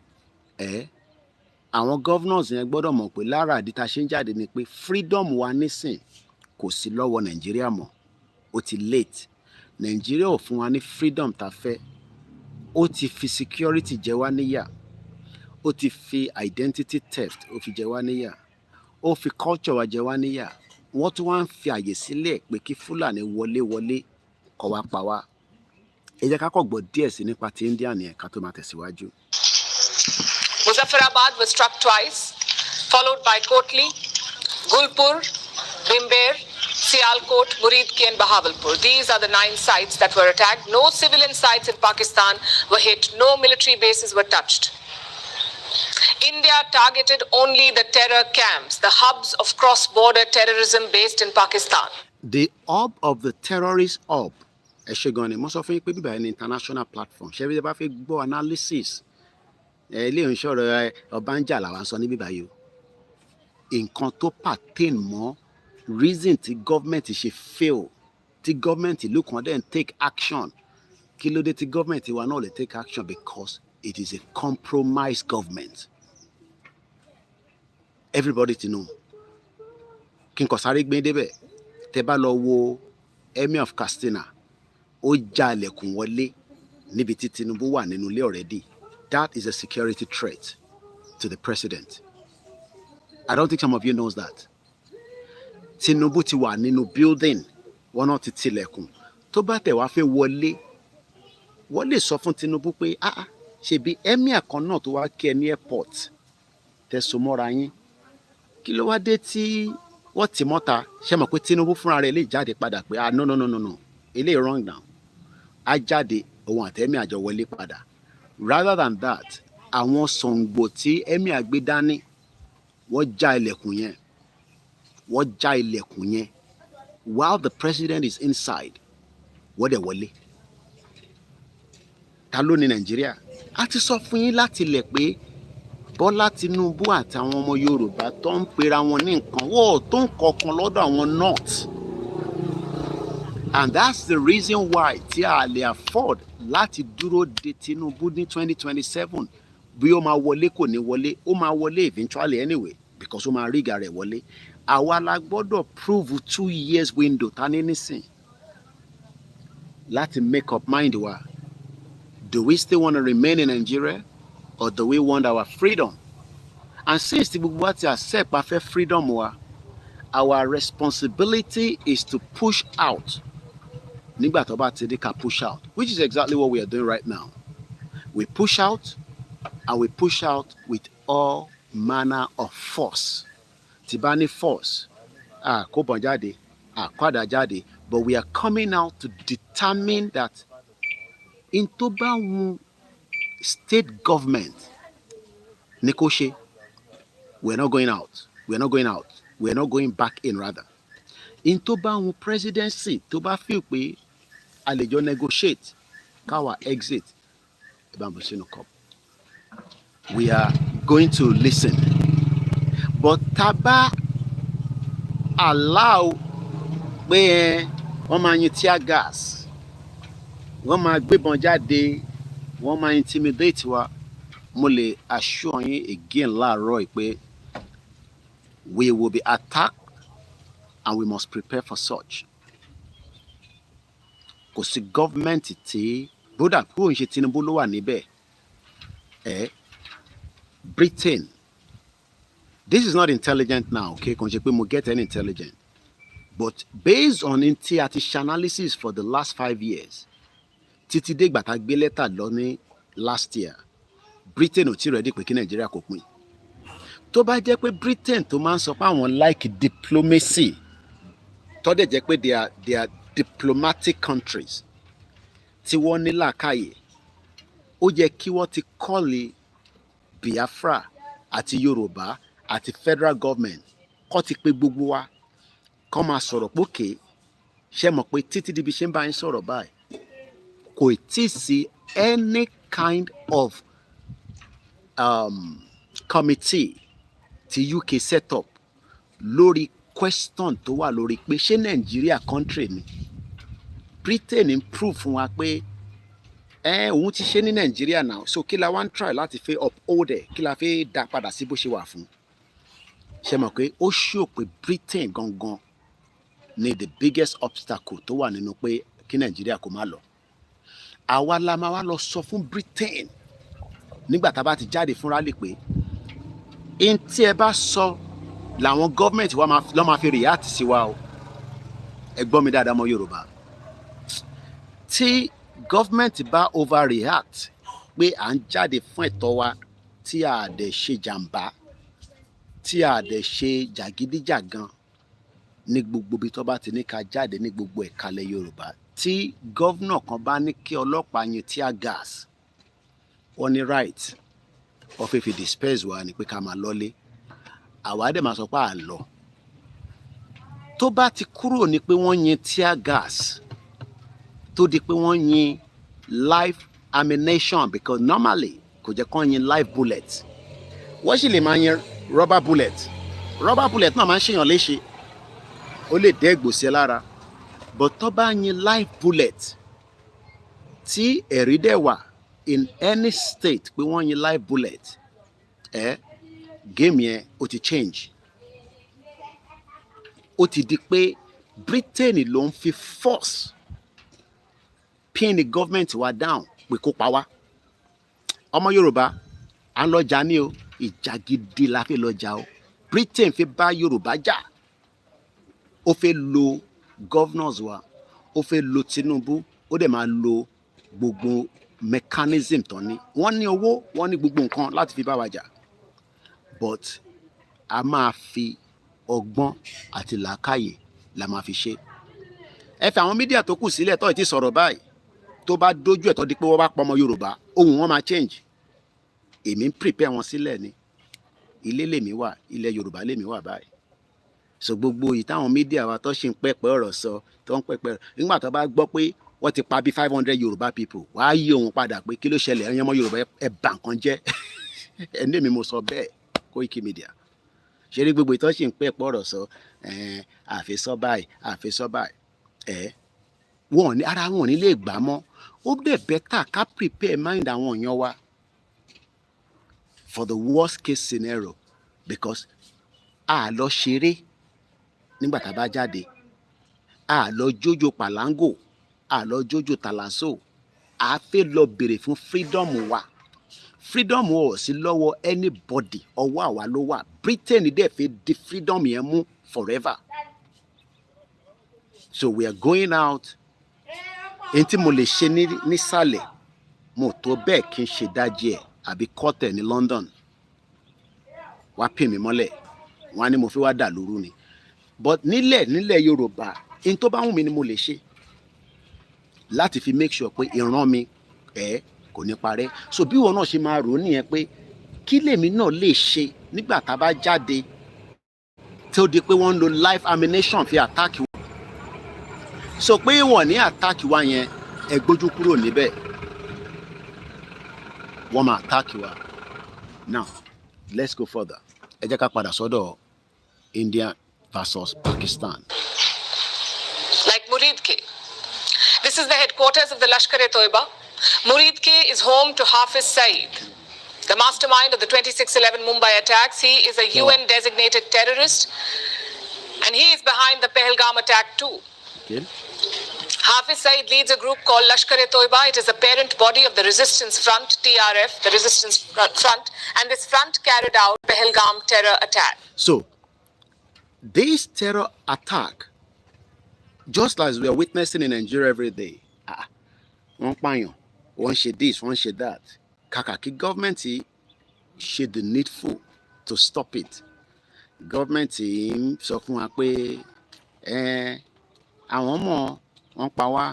àwọn governors yẹn gbọ́dọ̀ mọ̀ pé lára àdí tá ṣe ń jáde ni pé freedom wa nísìn kò sí lọ́wọ́ Nàìjíríà mọ́, ó ti late. Nàìjíríà ò fún wa ní freedom tá fẹ́, ó ti fi security jẹ wá níyà, ó ti fi identity theft ó fi jẹ wá níyà, ó fi culture wa jẹ wá níyà. Wọ́n tún wá ń fi àyè sílẹ̀ pé kí Fúlàní wọlé kó wá pa wá. ẹ jẹ́ ká kọ́ gbọ́ díẹ̀ sí nípa ti India nìyẹn ká tó máa tẹ̀síwájú. Muzaffarabad was struck twice, followed by Kotli, Gulpur, Bimber, Sialkot, Muridki and Bahawalpur. These are the 9 sites that were attacked. No civilian sites in Pakistan were hit. No military bases were touched. India targeted only the terror camps, the hubs of cross-border terrorism based in Pakistan. The hub of the terrorist hub. Ẹ ṣe gan ni mo sọ fún yín pé bíbá ẹni international platform ṣé bí ẹ bá fẹ́ gbọ́ analysis ilé ìṣòro ọbànjà làwọn sọ ní bíbá yìí o nǹkan tó pertain mọ́ reason tí government ṣe fail tí government ìlú kan then take action kí ló dé tí government wa náà lè take action because it is a compromised government. Everybody to know. Kí n kò sáré gbé débẹ̀ tẹ́ bá lọ wo Emir of Katsina ó já ilẹ̀kùn wọlé níbi tí Tinubu wà nínú ilé already. That is a security threat to the president. I don't think some of you knows that. Tinubu ti wà nínú building wọn náà ti tilẹ̀kùn tó bá tẹ̀ wá fẹ́ wọlé wọ́n lè sọ fún Tinubu pé ṣebí Emir kan náà tó wá kí ẹ ní airport tẹ̀sùn mọ́ra yín kí ló wá dé tí wọ́n ti mọ́ta ṣe mọ̀ pé Tinubu fúnra rẹ̀ lè jáde padà pé no eléyìí wrong now á jáde òun àti Emir àjọ wọlé padà rather than that àwọn sọ̀ǹgbò tí Emir gbé dání wọ́n já ilẹ̀kùn yẹn while the president is inside wọ́n dẹ̀ wọlé. Ta ló ní Nàìjíríà? A ti sọ fún yín láti ilẹ̀ pé Bọ́lá Tinubu àtàwọn ọmọ Yorùbá tó ń pera wọn ní nǹkan wọ́n tó ń kọ̀ọ̀kan lọ́dọ̀ àwọn north. And that's the reason why tí a lè afford láti dúró de Tinubu ní 2027 bí ó máa wọlé kò ní wọlé ó máa wọlé eventually anyway because ó máa rí ìgà rẹ̀ wọlé. Àwa la gbọ́dọ̀ prove 2 years window ta ní nísìn láti make up mind wa. Do we still want to remain in Nigeria or do we want our freedom? And since the gbogbo wa ti accept pa fẹ́ freedom wa, our responsibility is to push out. Nígbà tó bá ti di ká push out, which is exactly what we are doing right now. We push out and we push out with all manner of force. Tí bá ní force, kó bọ̀n jáde, padà jáde, but we are coming out to determine that in tó bá wù state government ní kó ṣe, we're not going out, we're not going back in rather. In tó bá wù presidency tó bá feel pé a lè jọ negotiate káwa exit, we are going to listen. But taba allow pé wọ́n máa yin tear gas, wọ́n máa gbébọn jáde, wọ́n máa intimidate wa, mo lè assure yín again láàárọ̀ pé we will be attacked and we must prepare for such. Kò sí government tí bódà kúrò ń ṣe Tinubu ló wà níbẹ̀. Britain. This is not intelligent now, okay? Kò ń ṣe pé mo get any intelligent. But based on inti àti analysis for the last 5 years, títí dé ìgbà tá a gbé lẹ́tà lọ ní last year, Britain ò tí ready pé kí Nàìjíríà kó pín. Tó bá jẹ́ pé Britain tó máa ń sọ pé àwọn like diplomacy, tó dẹ̀ jẹ́ pé they are diplomatic countries tí wọ́n ní làákàyè, ó yẹ kí wọ́n ti kọ́lé Biafra àti Yorùbá àti federal government kó ti pé gbogbo wa kó máa sọ̀rọ̀ pókè ṣe mọ̀ pé títí di bí ṣe ń bá yín sọ̀rọ̀ báyìí kò tí sí any kind of committee tí UK set up lórí question tó wà lórí pé ṣé Nàìjíríà country ni. Britain ń prove fún wa pé òun ti ṣe ní Nàìjíríà now, so kí la wá ń try láti fẹ́ uphold ẹ̀, kí la fẹ́ dá padà sí bó ṣe wà fún. Ṣe mọ̀ pé ó show pé Britain gangan ni the biggest obstacle tó wà nínú pé kí Nàìjíríà kó má lọ. Àwa la máa wá lọ sọ fún Britain nígbà tá a bá ti jáde fún rally pé in tí ẹ bá sọ làwọn government wa lọ́ máa fi react sí wa o. Ẹ gbọ́ mi dáadáa mọ́ Yorùbá. Tí government bá overreact pé à ń jáde fún ẹ̀tọ́ wa tí a dẹ̀ ṣe jàǹbá tí a dẹ̀ ṣe jàgídíjàgan ní gbogbo ibi tó bá ti ní ká jáde ní gbogbo ẹ̀kalẹ̀ Yorùbá tí gọ́vnà kan bá ní kí ọlọ́pàá yin tear gas wọ́n ní right wọ́n fẹ́ fi disperse wa ni pé ká máa lọ́lé àwa dẹ̀ máa sọ pé à lọ tó bá ti kúrò ní pé wọ́n yin tear gas tó di pé wọ́n yin live ammunition because normally kò jẹ́ kó yin live bullet wọ́n sì lè máa yin rubber bullet náà máa ń ṣèyàn léṣe ó lè dẹ́ gbòsẹ́ lára but tó bá yin live bullet tí ẹ̀rí dẹ̀ wà in any state pé wọ́n yin live bullet game yẹn ó ti change ó ti di pé Britain ló ń fi force pin the government wa down pé kó pa wá ọmọ Yorùbá à ń lọ jà ní o ìjà gidi la fi lọ jà o Britain fi bá Yorùbá jà ó fẹ́ lo governors wa ó fẹ́ lo Tinubu ó dẹ̀ máa lo gbogbo mechanism tán ní wọ́n ní owó wọ́n ní gbogbo nǹkan láti fi bá wa jà but a máa fi ọgbọ́n àti làákàyè la máa fi ṣe ẹ fi àwọn mídíà tó kù sílẹ̀ tó ti sọ̀rọ̀ báyìí tó bá dójú ẹ̀ tó di pé wọ́n bá pọmọ Yorùbá ohun wọn máa change èmi ń prepare wọn sílẹ̀ ni ilé lèmi wà ilẹ̀ Yorùbá lèmi wà báyìí so gbogbo yìí táwọn mídíà wa tó ṣe ń pẹ́pẹ́ ọ̀rọ̀ sọ tó ń pẹ́pẹ́ nígbà tó bá gbọ́ pé wọ́n ti pa bí 500 Yorùbá people wàá yí òun padà pé kí ló ṣẹlẹ̀ ẹ̀yin ọmọ Yorùbá ẹ̀ bà nǹkan jẹ́ ẹni mi mo sọ bẹ́ẹ̀ Koikimedia ṣe rí gbogbo ìtọ́ ṣe ń pẹ́pẹ́ ọ̀rọ̀ sọ àfẹ́sọ́ báyìí wọn ní ara wọn ní lè gbà mọ́ ó dẹ̀ bẹ́tà ká prepare mind àwọn èèyàn wa for the worst case scenario because a lọ ṣeré nígbà tá a bá jáde a lọ jójó pàlángò a lọ jójó tàlàsó a fẹ́ lọ bèrè fún freedom wa freedom ò sí lọ́wọ́ anybody ọwọ́ àwa ló wà Britain dẹ̀ fẹ́ di freedom yẹn mú forever so we are going out èyí tí mo lè ṣe nísàlẹ̀ mo tó bẹ́ẹ̀ kí n ṣe dájí ẹ̀ àbí kọ́tẹ̀ ní London wá pè mí mọ́lẹ̀ wọ́n á ní mo fi wá dà lóru ni but nílẹ̀ Yorùbá èyí tó bá wù mí ni mo lè ṣe láti fi make sure pé ìran mi kò ní parẹ́ so bí wọn náà ṣe máa rò ó nìyẹn pé kí lèmi náà lè ṣe nígbà tá a bá jáde tí ó di pé wọ́n ń lo live ammunition fi attack wa so pé wọ́n ní attack wa yẹn ẹ gbójú kúrò níbẹ̀ wọ́n máa attack wa now let's go further ẹ jẹ́ ká padà sọ́dọ̀ India versus Pakistan. Like Muridke. This is the headquarters of the Lashkar-e-Toiba. Muridke is home to Hafiz Saeed, the mastermind of the 26/11 Mumbai attacks. He is a UN designated terrorist and he is behind the Pahalgam attack too. Okay. Hafiz Saeed leads a group called Lashkar-e-Toiba. It is a parent body of the Resistance Front, TRF, the Resistance Front, and this front carried out Pahalgam terror attack. So, this terror attack, just as we are witnessing in Nigeria every day, one pààyàn, one ṣe this, one ṣe that, kàkà kí government ṣe the needful to stop it. Government ń sọ fún wa pé àwọn ọmọ wọn pa wá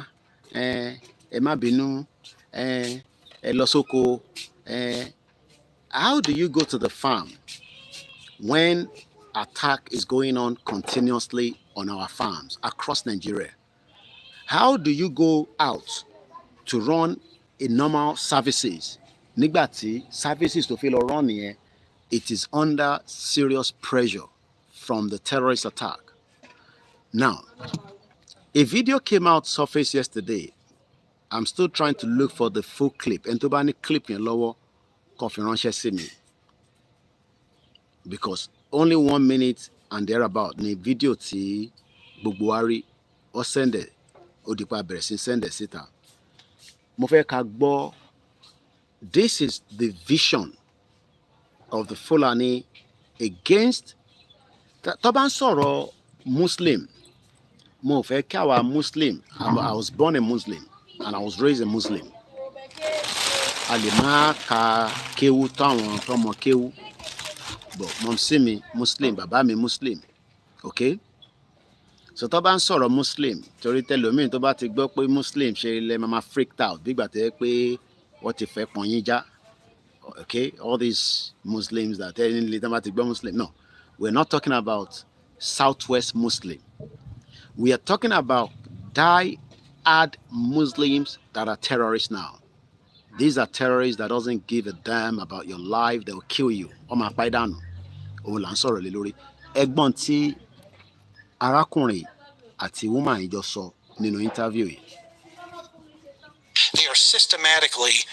ẹ má bínú ẹ lọ sóko how do you go to the farm when attack is going on continuously on our farms across Nigeria? How do you go out to run a normal services nígbà tí services tó fi lọ run yẹn it is under serious pressure from the terrorist attack? Now, a video came out surface yesterday. I'm still trying to look for the full clip. And tó bá ní clip yẹn lọ́wọ́ kó fi ránṣẹ́ sí mi. Because only 1 minute and thereabout ni video tí gbogbo wa rí ó sẹ́ndẹ̀ ó dípa bẹ̀rẹ̀ sí sẹ́ndẹ̀ síta. Mo fẹ́ ká gbọ́, this is the vision of the Fulani against, tó bá ń sọ̀rọ̀ Muslim, mo fẹ́ kí àwa Muslim, I was born a Muslim, and I was raised a Muslim. A lè má ka kéwú táwọn tọmọ kéwú, but mom sí mi Muslim, bàbá mi Muslim, okay? So tó bá ń sọ̀rọ̀ Muslim, torí tẹlòmíì tó bá ti gbọ́ pé Muslim ṣe lè máa freaked out bí ìgbà tó yẹ pé wọ́n ti fẹ́ pọ́n yín já, okay? All these Muslims that tell you tó bá ti gbọ́ Muslim, no, we're not talking about Southwest Muslim. We are talking about die-hard Muslims that are terrorists now. These are terrorists that doesn't give a damn about your life. They will kill you. Ọmọ àpáìdánù. Òun là ń sọ̀rọ̀ lé lórí. Ẹ̀gbọ́n tí arákùnrin àti woman yìí jọ sọ nínú interview yìí. They are systematically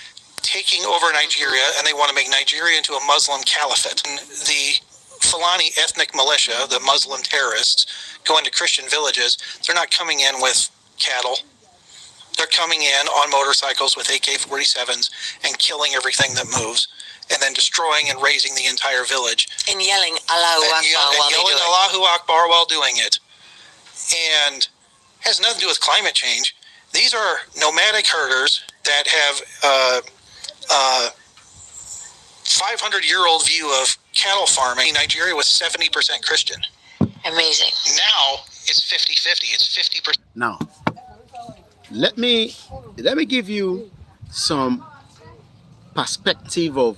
taking over Nigeria, and they want to make Nigeria into a Muslim caliphate. And the Fulani ethnic militia, the Muslim terrorists, go into Christian villages. They're not coming in with cattle. They're coming in on motorcycles with AK-47s and killing everything that moves, and then destroying and razing the entire village. And yelling Allahu Akbar while they do it. Allahu Akbar while doing it. And has nothing to do with climate change. These are nomadic herders that have 500-year-old view of cattle farming. Nigeria was 70% Christian. Amazing. Now it's 50-50. It's 50%. Now, let me give you some perspective of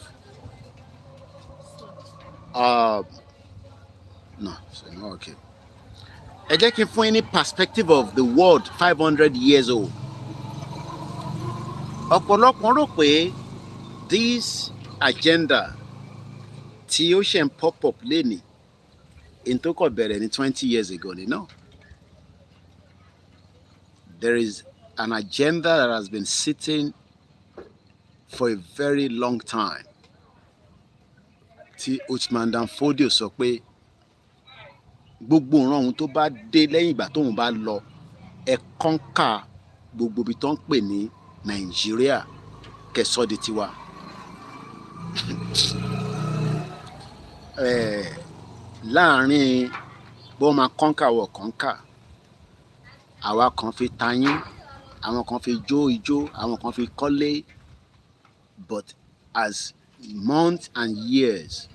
okay. Ẹ jẹ́ kí n fún yín ní perspective of the world 500 years old. Ọ̀pọ̀lọpọ̀ rò pé this agenda tí ó ṣe ń pop up lénìí in tó kọ̀ bẹ̀rẹ̀ ní 20 years ago ni no. There is an agenda that has been sitting for a very long time. Tí Usman Dan Fodio sọ pé gbogbo ìran ohun tó bá dé lẹ́yìn ìgbà tóun bá lọ ẹ kọ́ńkà gbogbo ibi tó ń pè ní Nàìjíríà kẹsọ́ di tiwa. Láàárín bó máa kọ́ńkà wọ̀ kọ́ńkà, àwa kan fi tayín, àwọn kan fi jó ijó, àwọn kan fi kọ́lé, but as months and years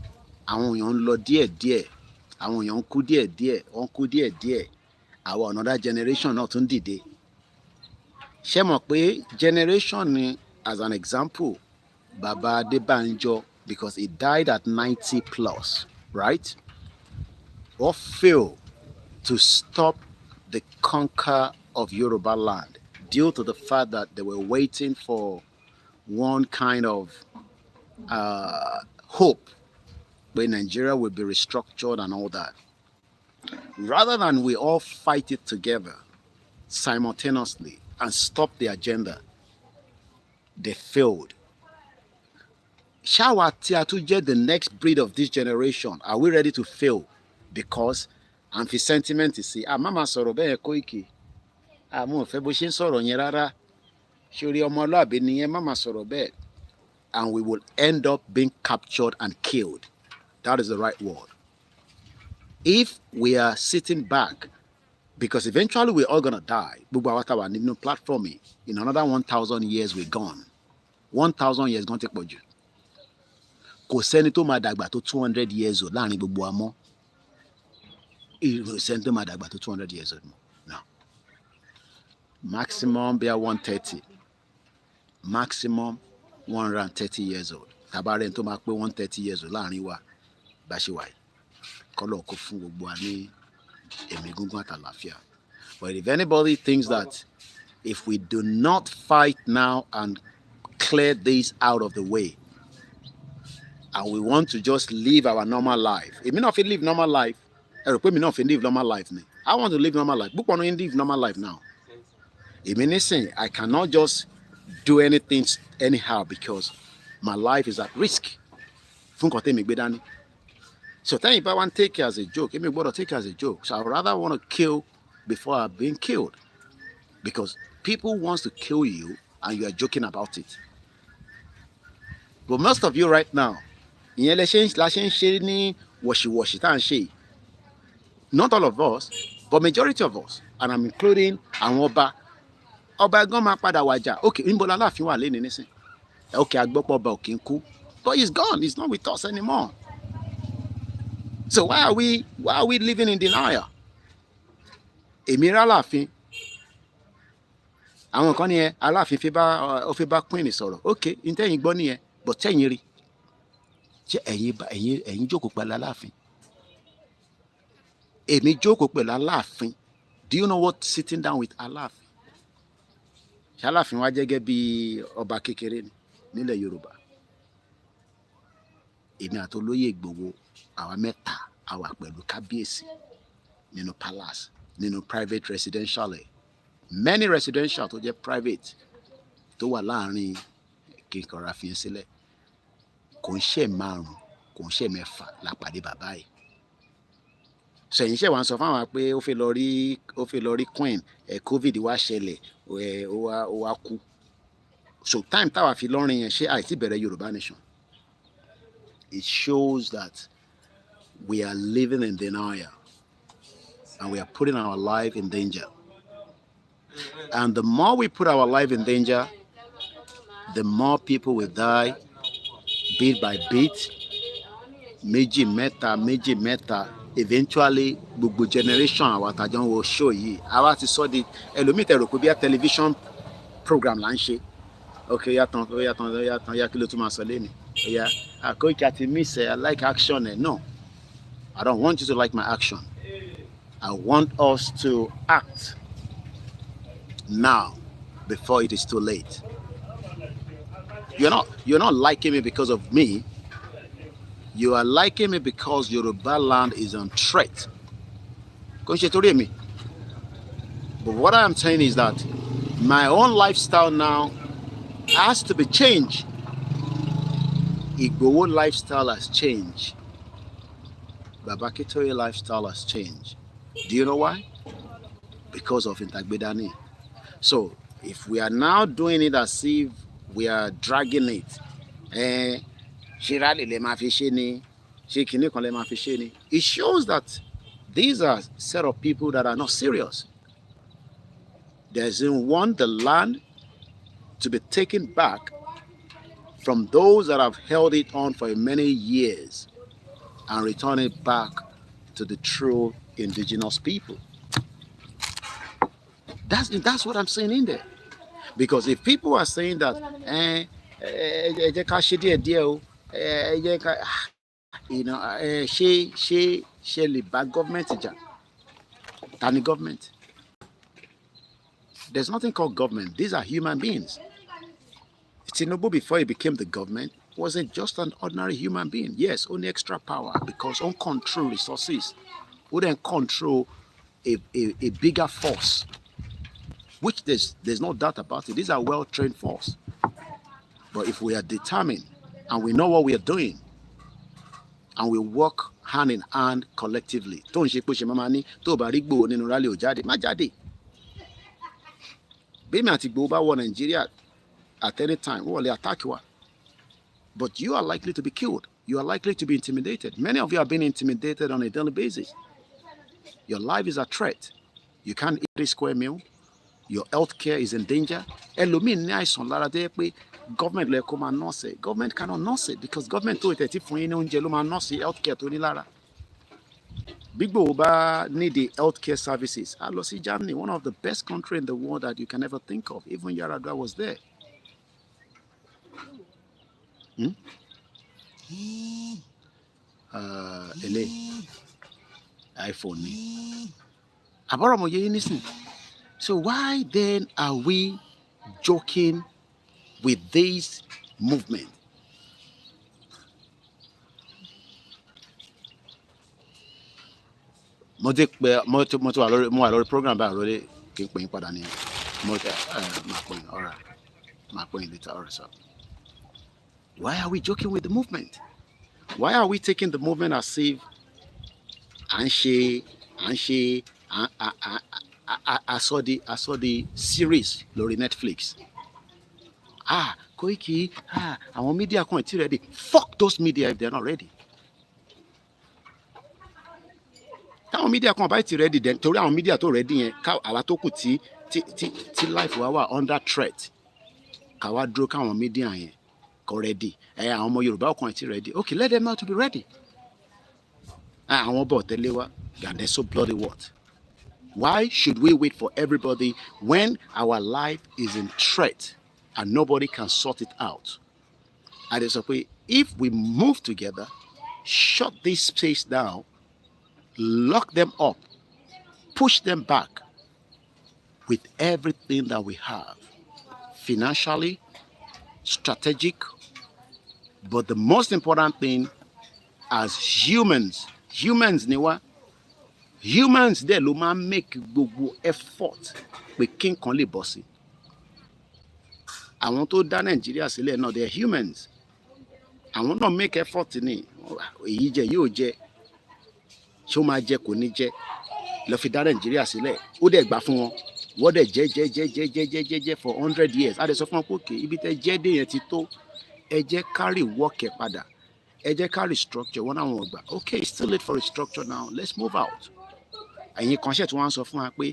àwọn èèyàn ń lọ díẹ̀díẹ̀, àwọn èèyàn ń kú díẹ̀díẹ̀, wọ́n ń kú díẹ̀díẹ̀, àwọn another generation náà tún dìde. Ṣé mọ̀ pé generation ni, as an example, Baba Adébánjọ, because he died at 90 plus, right? Or failed to stop the conquer of Yoruba land due to the fact that they were waiting for one kind of hope where Nigeria will be restructured and all that. Rather than we all fight it together simultaneously and stop the agenda, they failed. Ṣáwa tí a tún jẹ́ the next breed of this generation, are we ready to fail? Because and fi sentiment sí mama sọ̀rọ̀ bẹ́ẹ̀ Koiki, mo fẹ́ bó ṣe ń sọ̀rọ̀ yẹn rárá, ṣorí ọmọlúàbí nìyẹn, mama sọ̀rọ̀ bẹ́ẹ̀, and we will end up being captured and killed. That is the right word. If we are sitting back, because eventually we're all gonna die, gbogbo àwọn táwa nínú platform yìí, in another 1,000 years we're gone. 1,000 years gan ti pọ̀ jù. Kò sẹ́ni tó máa dàgbà tó 200 years old láàrin gbogbo wa mọ́. Sẹ́ni tó máa dàgbà tó 200 years old mọ́. No. Maximum be 130. Maximum 130 years old. Tabarẹ́ni tó máa pé 130 years old láàrin wa bá ṣe wà yìí. Kọ́lọ̀ kó fún gbogbo wa ní ẹ̀mí gígùn àtàlàáfíà. But if anybody thinks that if we do not fight now and clear this out of the way, and we want to just live our normal life, it may not feel live normal life. It may not feel live normal life. I want to live normal life. Book one live normal life now. It means saying I cannot just do anything anyhow because my life is at risk. So if I want to take it as a joke, it may want to take it as a joke. So I rather want to kill before I've been killed, because people want to kill you and you are joking about it. But most of you right now, not all of us, but majority of us, and I'm including Anwoba, ọba gan máa padà wàjà. Okay, níbo la Aláàfin wà lẹ́ni nísìn? Okay, agbọ́pọ̀ ọba ò kí ń kú, but he's gone. He's not with us anymore. So why are we living in denial? Èmi rà Aláàfin. Àwọn kan ní ẹ Aláàfin ó fi bá Queen sọ̀rọ̀. Okay, ntẹ́yìn gbọ́ nìyẹn, but tẹ́yìn rí. Ṣé ẹ̀yin jókòó pẹ̀lú Aláàfin? Èmi jókòó pẹ̀lú Aláàfin. Do you know what sitting down with Aláàfin? Ṣé Aláàfin wá jẹ́gẹ́ bí ọba kékeré nílẹ̀ Yorùbá? Èmi àti Olóyè Ìgbòho àwa mẹ́ta àwa pẹ̀lú kábíyèsí nínú palace, nínú private residential many residential tó jẹ́ private tó wà láàrin kíkọ̀ra fi sílẹ̀. Kò ń ṣe 5 kò ń ṣe 6 lápàdé bàbá yìí. Sẹ̀yìn ṣẹ̀ wá ń sọ fáwọn pé ó fẹ́ lọ rí Queen, COVID wá ṣẹlẹ̀, ó wá kú. So time táwa fi lọ́rin yẹn ṣé àìtí bẹ̀rẹ̀ Yorùbá nation. It shows that we are living in denial and we are putting our life in danger. And the more we put our life in danger, the more people will die bit by bit. Méjì mẹ́ta. Eventually, gbogbo generation àwa tàjọ ń wo show yìí, àwa ti sọ di ẹlòmíì tẹ̀ rò pé bí a television program là ń ṣe. Okay, yàtọ̀ yá kí ló tún máa sọ lẹ́nu. Yeah, Koiki àti miss I like action. No, I don't want you to like my action. I want us to act now before it is too late. You're not liking me because of me. You are liking me because Yoruba land is on threat. But what I am saying is that my own lifestyle now has to be changed. Igbowo lifestyle has changed. Baba Akintoye lifestyle has changed. Do you know why? Because of Ntagbedani. So if we are now doing it as if we are dragging it, it shows that these are a set of people that are not serious. They doesn't want the land to be taken back from those that have held it on for many years and return it back to the true indigenous people. That's what I'm saying in there. Because if people are saying that, she bad government, tani government. There's nothing called government. These are human beings. Tinubu, before he became the government, wasn't just an ordinary human being. Yes, only extra power because uncontrolled resources wouldn't control a bigger force, which there's no doubt about it. These are well-trained force. But if we are determined and we know what we are doing and we work hand in hand collectively, Nigeria at any time, they attack you. But you are likely to be killed. You are likely to be intimidated. Many of you are being intimidated on a daily basis. Your life is at threat. You can't eat a square meal. Your health care is in danger. Government cannot nurse it because government told it health care to Nilara. Big Boba need the healthcare services. I lost Germany, one of the best countries in the world that you can ever think of. Even Yaradua was there. iPhone. So why then are we joking with this movement? Mo wà lórí program báyìí lórí kí n pè yín padà ní máa pè yín later. All right, so why are we joking with the movement? Why are we taking the movement as if I saw the series lórí Netflix. Koiki, our media kan ti ready. Fuck those media if they're not ready. Our media kan bá ti ready then torí àwọn media tó ready yẹn ká àwa tó kù tí tí life wa wà under threat ká wá dúró káwọn media yẹn kó ready àwọn ọmọ Yorùbá ọkàn ti ready okay let them know to be ready àwọn bọ̀ tẹ́lẹ̀ wa and they're so bloody what. Why should we wait for everybody when our life is in threat and nobody can sort it out? And it's okay if we move together, shut this space down, lock them up, push them back with everything that we have, financially, strategic, but the most important thing as humans niwa. Humans there ló máa make gbogbo effort pé kí nǹkan lè bọ́ sí. Àwọn tó dá Nàìjíríà sílẹ̀ náà they're humans. Àwọn náà make effort ní èyí jẹ yóò jẹ ṣé ó máa jẹ kò ní jẹ lọ fi dá Nàìjíríà sílẹ̀ ó dẹ̀ gbà fún wọn wọ́n dẹ̀ jẹ́ for 100 years. A dẹ̀ sọ fún wọn pé òkè ibi tẹ́ jẹ́ dé yẹn ti tó ẹ jẹ́ carry work ẹ̀ padà ẹ jẹ́ carry structure wọn náà wọn gbà okay it's too late for a structure now let's move out. Ẹ̀yin kan ṣẹ̀ tí wọ́n sọ fún wa pé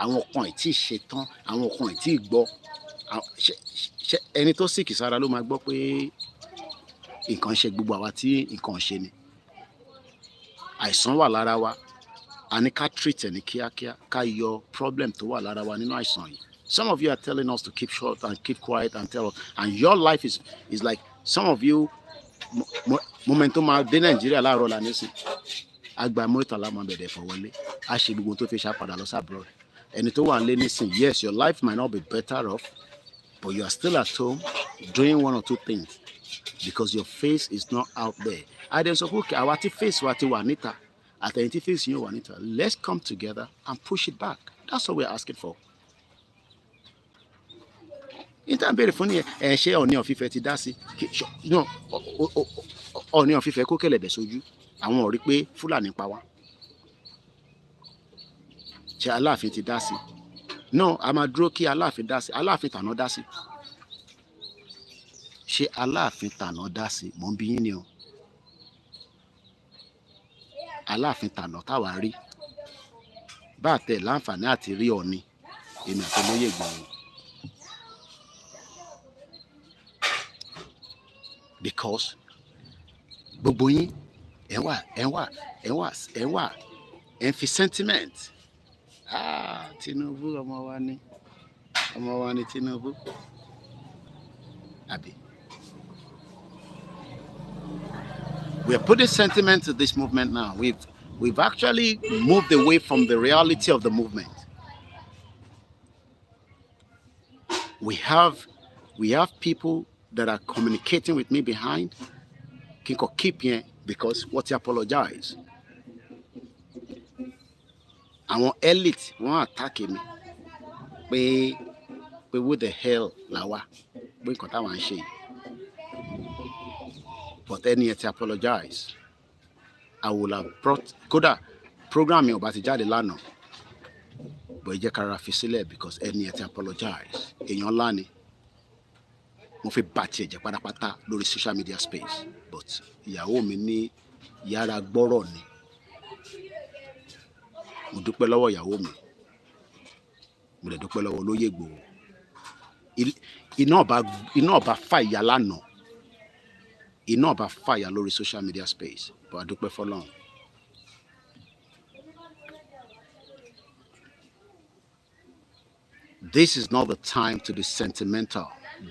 àwọn kan ì tí ì ṣetán àwọn kan ì tí ì gbọ́ ẹni tó sìkì sára ló máa gbọ́ pé nǹkan ṣe gbogbo àwa tí nǹkan ṣe ni àìsàn wà lára wa a ní ká treat ẹ̀ ní kíákíá ká yọ problem tó wà lára wa nínú àìsàn yìí. Some of you are telling us to keep short and keep quiet and tell us and your life is like some of you moment tó máa dé Nàìjíríà láàárọ̀ la nísìn agba Murtala máa bẹ̀rẹ̀ fọwọ́lé a ṣe gbogbo tó fi ṣá padà lọ sábúrò ẹni tó wà lé nísìn yes your life might not be better off but you are still at home doing one or two things because your face is not out there. Adé sọ pé okay àwa tí face wa ti wà níta àtẹ̀yìn tí face yín wà níta let's come together and push it back. That's what we are asking for. Níta béèrè fún ni ṣé Ọọ̀ni of Ifẹ̀ ti dá sí Ọọ̀ni of Ifẹ̀ kó kẹ̀lẹ̀bẹ̀ sójú àwọn ò rí pé Fúlàní pa wá ṣé Aláàfin ti dá sí no a máa dúró kí Aláàfin dá sí Aláàfin tàná dá sí ṣé Aláàfin tàná dá sí mò ń bi yín ni o Aláàfin tàná táwa rí bá tẹ̀ láǹfààní àti rí Ọọ̀ni èmi àti olóyè Ìgbòho because gbogbo yín ẹ wà ẹ fi sentiment Tinubu ọmọ wa ni Tinubu àbí we are putting sentiment to this movement now. We've actually moved away from the reality of the movement. We have people that are communicating with me behind Kinko keep here because what you apologize. Àwọn elite wọ́n attack me pé who the hell la wá pé nǹkan táwọn ń ṣe yìí. But ẹni ẹ ti apologize. I will have brought kódà program yẹn ò bá ti jáde lánàá but ẹ jẹ́ ká ra fi sílẹ̀ because ẹni ẹ ti apologize. Èèyàn ńlá ni mo fi bá tiẹ̀ jẹ́ pátápátá lórí social media space but ìyàwó mi ní yàrá gbọ́rọ̀ ni mo dúpẹ́ lọ́wọ́ ìyàwó mi mo lè dúpẹ́ lọ́wọ́ olóyè Ìgbòho iná ọba fàyà lánàá iná ọba fàyà lórí social media space but a dúpẹ́ fọ́lọ́run. This is not the time to be sentimental.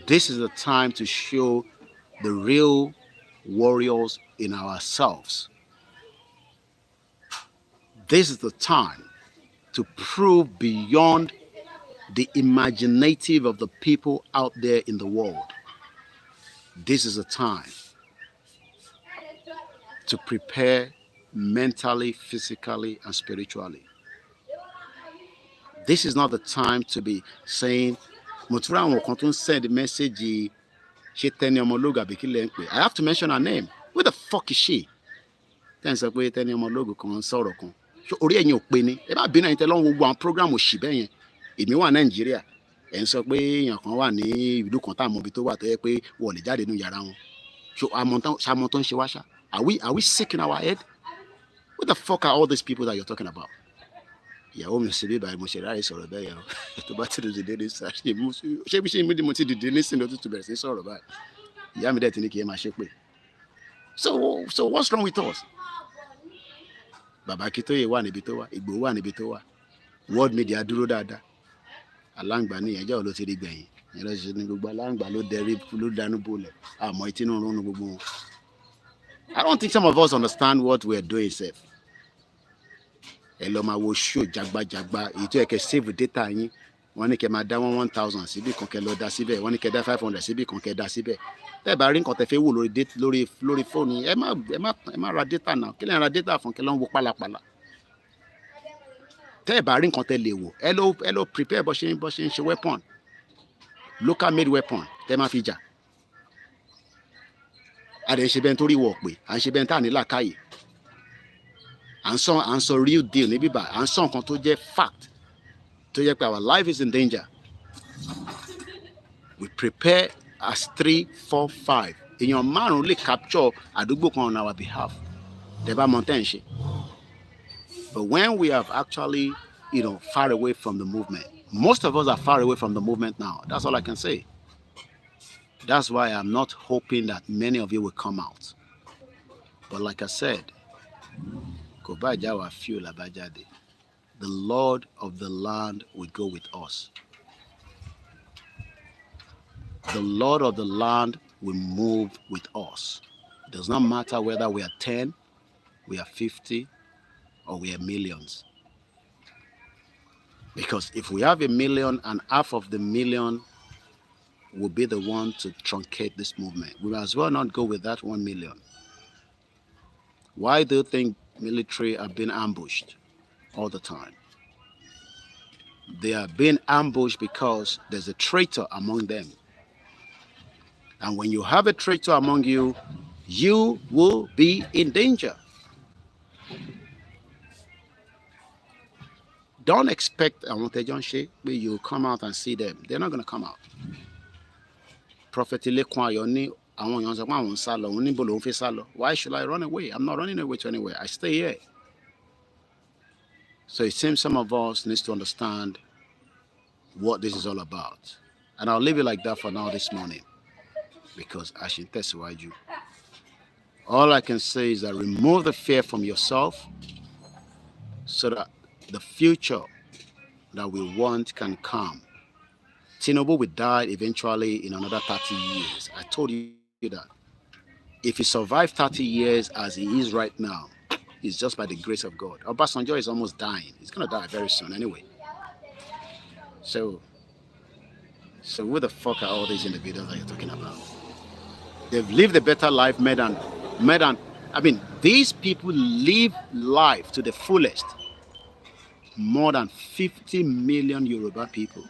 This is the time to show the real warriors in ourselves. This is the time to prove beyond the imaginative of the people out there in the world. This is the time to prepare mentally, physically, and spiritually. This is not the time to be saying, Motura won kan tun send the message she Teni Omologo àbí kí lẹ ń pè. I have to mention her name. Who the fuck is she? Ten sọ pé Teni Omologo kan sọ̀rọ̀ kan. So orí ẹ̀yin ò pé ni. Ẹ bá bínú ẹ̀yin tẹ́ lọ wo gbogbo àwọn program òṣì bẹ́ẹ̀ yẹn. Èmi wà Nàìjíríà. Ẹ ń sọ pé èèyàn kan wà ní ìlú kan tá mọ̀ bí tó wà tó yẹ pé wọ́n lè jáde nínú yàrá wọn. So àmọ́ tó ń ṣe wá ṣá. Are we sick in our head? What the fuck are all these people that you're talking about? ìyàwó mi sì bí báyìí mo ṣe ráyè sọ̀rọ̀ bẹ́ẹ̀ yẹn o tó bá ti dìde ní sáré ṣé bí ṣe mi mo ti dìde nísìnyí tó tún bẹ̀rẹ̀ sí sọ̀rọ̀ báyìí ìyá mi dẹ̀ ti ní kí ẹ máa ṣe pé so what's wrong with us? Bàbá Akíntóyè wà níbi tó wà, Ìgbòho wà níbi tó wà, world media dúró dáadáa, aláǹgbá ní ẹjọ́ ló ti rí gbẹ̀yìn ìyẹn lọ ṣe ní gbogbo aláǹgbá ló dẹrí ló dánú bolẹ̀ àmọ́ etí inú rún gbogbo wọn. I don't think some of us understand what we are doing sef. Ẹ lọ máa wo show jagbajagba èyí tó yẹ kẹ́ save data yín wọ́n ní kẹ́ máa dá 1,000 síbì kan kẹ́ lọ dá síbẹ̀ wọ́n ní kẹ́ dá 500 síbì kan kẹ́ dá síbẹ̀ tẹ́ ẹ bá rí nǹkan tẹ́ fẹ́ wò lórí fóònù ẹ má ra data náà kí lè ra data fún kí ló ń wo pálapàla tẹ́ ẹ bá rí nǹkan tẹ́ lè wò ẹ lọ prepare bó ṣe ń ṣe weapon local made weapon tẹ́ máa fi jà a dẹ̀ ń ṣe bẹ́ẹ̀ nítorí wọ̀ pé à ń ṣe bẹ́ẹ̀ tá à ní làákàyè à ń sọ real deal níbí bá à ń sọ nǹkan tó jẹ́ fact tó jẹ́ pé our life is in danger. We prepare as 3, 4, 5 èèyàn márùn lè capture àdúgbò kan on our behalf tẹ́ bá mọ̀ tẹ́ ń ṣe. But when we have actually far away from the movement, most of us are far away from the movement now. That's all I can say. That's why I'm not hoping that many of you will come out. But like I said, the Lord of the land will go with us. The Lord of the land will move with us. It does not matter whether we are 10, we are 50, or we are millions. Because if we have 1 million and half of the million will be the one to truncate this movement, we might as well not go with that 1 million. Why do you think military are being ambushed all the time? They are being ambushed because there's a traitor among them. And when you have a traitor among you, you will be in danger. Don't expect you come out and see them. They're not going to come out. Prophet why should I run away? I'm not running away to anywhere. I stay here. So it seems some of us need to understand what this is all about. And I'll leave it like that for now this morning, because I should testify you. All I can say is that remove the fear from yourself so that the future that we want can come. Tinubu will die eventually in another 30 years. I told you that. If he survived 30 years as he is right now, it's just by the grace of God. Obasanjo is almost dying. He's going to die very soon anyway. So who the fuck are all these individuals that you're talking about? They've lived a better life, these people live life to the fullest. More than 50 million Yoruba people.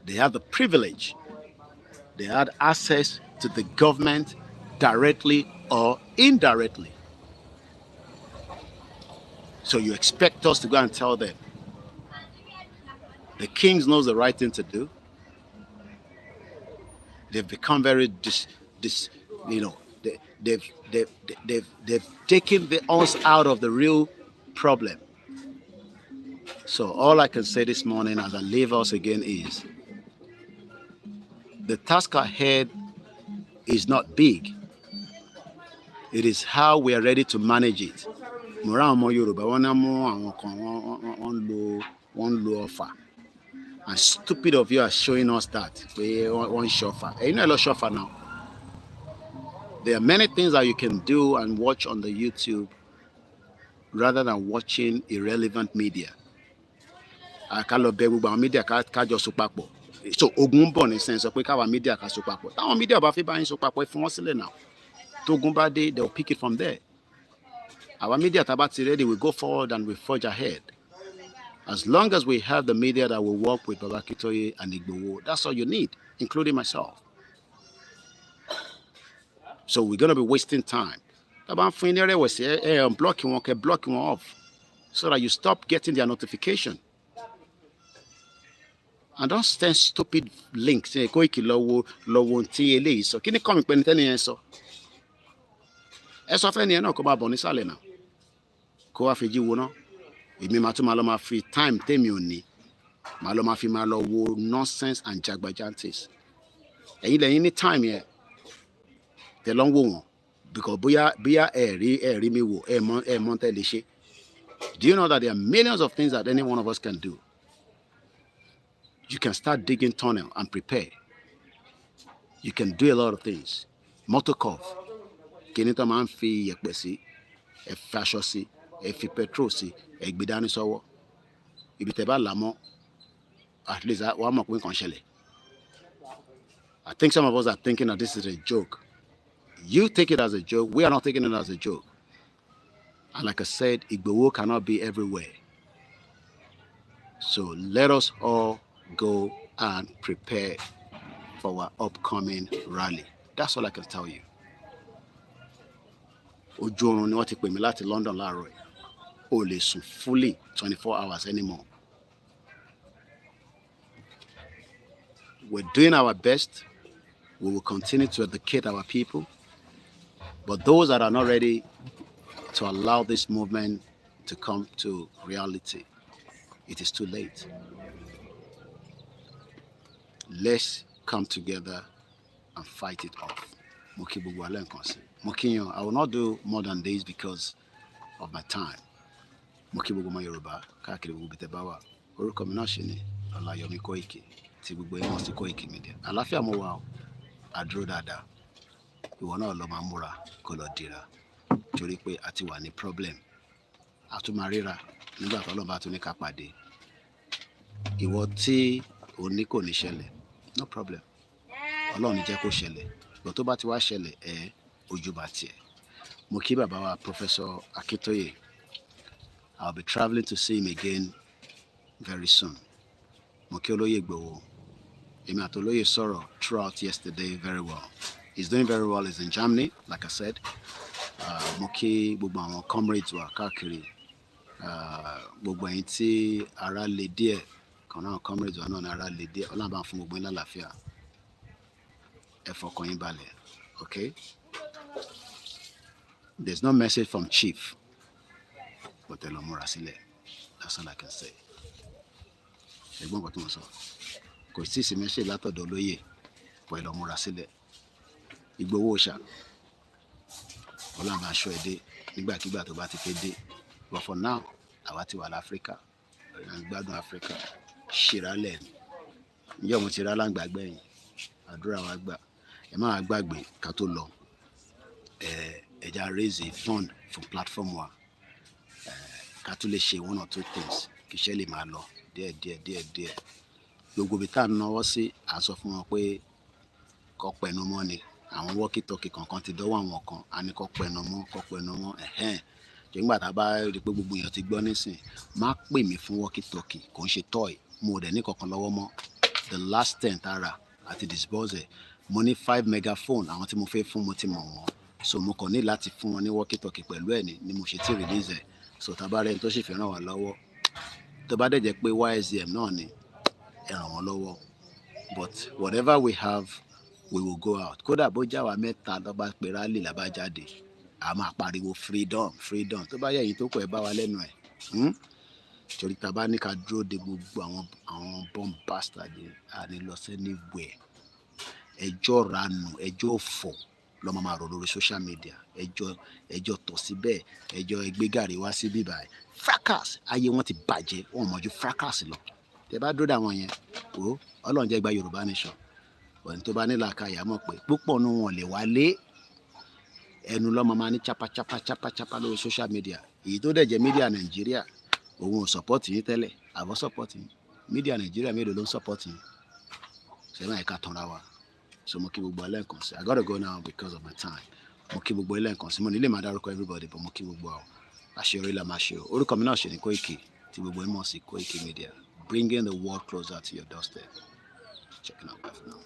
They have the privilege. They had access to the government directly or indirectly. So you expect us to go and tell them the kings knows the right thing to do. They've become very they've taken us out of the real problem. So all I can say this morning as I leave us again is the task ahead is not big. It is how we are ready to manage it. And stupid of you are showing us that we want shofar. You know, shofar now. There are many things that you can do and watch on the YouTube rather than watching irrelevant media. So ogun bọ̀ ní sense pé káwa media ká so papọ̀. Táwọn media bá fi bá yín so papọ̀ ẹ fi wọ́n sílẹ̀ now. Tógun bá dé, they'll pick it from there. Our media tá bá ti ready, we go forward and we forge ahead. As long as we have the media that will work with Baba Akíntóyè and Ìgbòho, that's all you need, including myself. So we're going to be wasting time. Block them off so that you stop getting their notification. And don't send stupid links. Say, Koiki lowo nti eléyìí sọ. Kí ni come pe ni tẹ́ni yẹn sọ? Ẹ sọ fẹ́ ni ẹ náà kó máa bọ̀ nísàlẹ̀ náà. kó wá fi jí wo náà èmi máa tún máa lọ máa fi time tèmi ò ní máa lọ máa fi máa lọ wo nonsense and jagbajantes ẹ̀yin lẹ́yìn ní time yẹn tẹ́ lọ ń wò wọ́n because bóyá ẹ rí mi wò ẹ mọ̀ tẹ́ lè ṣe. Do you know that there are millions of things that any one of us can do? You can start digging tunnel and prepare. You can do a lot of things. Motor curve. Kíni tó máa ń fi yẹ̀pẹ̀ sí, ẹ fi aṣọ sí, ẹ fi petrol sí, ẹ gbé dání sọ́wọ́. Ibi tẹ́ bá là mọ́, at least wàá mọ̀ pé nǹkan ṣẹlẹ̀. I think some of us are thinking that this is a joke. You take it as a joke. We are not taking it as a joke. And like I said, Igboho cannot be everywhere. So let us all go and prepare for our upcoming rally. That's all I can tell you. Ojú oorun ni wọ́n ti pè mí láti London láàárọ̀ yìí. O lè sùn fully 24 hours anymore. We're doing our best. We will continue to educate our people. But those that are not ready to allow this movement to come to reality, it is too late. Let's come together and fight it off. I will not do more than this because of my time. OLAYOMI KOIKI, tí gbogbo ẹ̀ mọ̀ sí Koikimedia. Àlàáfíà mo wà o, àdúró dáadáa. Ìwọ náà lọ máa múra kó lọ dira torí pé a ti wà ní problem. A tún máa ríra nígbà tó Ọlọ́run bá tún ní ká pàdé. Ìwọ tí o ní kò ní ṣẹlẹ̀, no problem. Ọlọ́run ní jẹ́ kó ṣẹlẹ̀. Ìgbà tó bá ti wá ṣẹlẹ̀ ojú bá tiẹ̀. Mo kí bàbá wa Professor Akintoye. I'll be traveling to see him again very soon. Mo kí Olóyè Igboho. Èmi àti Olóyè sọ̀rọ̀ throughout yesterday very well. He's doing very well. He's in Germany, like I said. Mo kí gbogbo àwọn comrades wa káàkiri. Gbogbo ẹ̀yin tí ara lè díẹ̀, kan náà comrades wa náà ní ara lè díẹ̀. Ọlọ́run bá fún gbogbo yín lálàáfíà. Ẹ fọkàn yín balẹ̀, okay? There's no message from Chief. But ẹ lọ múra sílẹ̀. That's all I can say. Ẹ̀gbọ́n kan tó ń sọ. Kò sí sí message látọ̀dọ̀ Olóyè. But ẹ lọ múra sílẹ̀. Igboho ṣá. Ọlọ́run bá aṣọ ẹ̀ dé nígbàkigbà tó bá ti fẹ́ dé. But for now, àwa ti wà l'Áfíríkà. Gbádùn Áfíríkà. Ṣìrálẹ̀. Ǹjẹ́ mo ti rá láǹgbàgbẹ́ yìí? Àdúrà wa gbà. Ẹ má wá gbàgbé ká tó lọ. Ẹ já raise a fund for platform wa. Ká tún lè ṣe one or two things. Kì í ṣe lè máa lọ díẹ̀. Gbogbo ibi tá à ń náwó sí, à ń sọ fún wọn pé kó pẹnu mọ́ ni. Àwọn walkie-talkie kankan ti dọ́wọ́ àwọn kan. A ní kó pẹnu mọ́. Nígbà tá a bá rí pé gbogbo èèyàn ti gbọ́ nísìn, má pè mí fún walkie-talkie, kò ń ṣe toy. Mo dẹ̀ ní kankan lọ́wọ́ mọ́. The last 10 tara àti disposal. Mo ní 5 megaphone àwọn tí mo fẹ́ fún mo ti mọ̀ wọ́n. So mo kàn ní láti fún wọn ní walkie-talkie pẹ̀lú ẹ̀ ni mo ṣe tí release ẹ̀. So tá a bá rẹ̀ tó sì fi ràn wá lọ́wọ́. Tó bá dẹ̀ jẹ́ pé YSDM náà ni ẹ ràn wọ́n lọ́wọ́. But whatever we have, we will go out. Kódà bó já wa mẹ́ta lọ bá pe rally la bá jáde. A máa pariwo freedom. Tó bá yẹ èyí tó kọ ẹ bá wa lẹ́nu ẹ̀. Torí tá a bá ní ká dúró de gbogbo àwọn bomb bastard a ní lọ sí anywhere. Ẹjọ́ ranù, ẹjọ́ òfò ló máa rò lórí social media. Ẹjọ́ tọ̀ síbẹ̀, ẹjọ́ ẹgbẹ́gàrí wá sí bíbáyìí. Fracas ayé wọn ti bàjẹ́, wọn mọ̀ ju fracas lọ. Tẹ́ bá dúró dà wọn yẹn, Ọlọ́run jẹ́ gba Yorùbá nation. Wọ́n tó bá nílò àkàyà mọ̀ pé púpọ̀ nù wọn lè wálé. Ẹnu lọ́mọ máa ní chapa lórí social media. Èyí tó dẹ̀ jẹ́ media Nàìjíríà, òun ò support yín tẹ́lẹ̀, àbọ̀ support yín. Media Nàìjíríà mélòó ló ń support yín? Ṣé máa ẹ̀ka tanra wa? So mo kí gbogbo alẹ́ nǹkan sí. I gotta go now because of my time. Mo kí gbogbo ilé nǹkan sí. Mo nílé máa dárúkọ everybody, but mo kí gbogbo àwọn. Àṣeyọrí la máa ṣe o. Orúkọ mi náà ṣe ní Koiki, tí gbogbo ẹ̀ mọ̀ sí Koikimedia. Bringing the world closer to your doorstep. Checking out. Bye for now.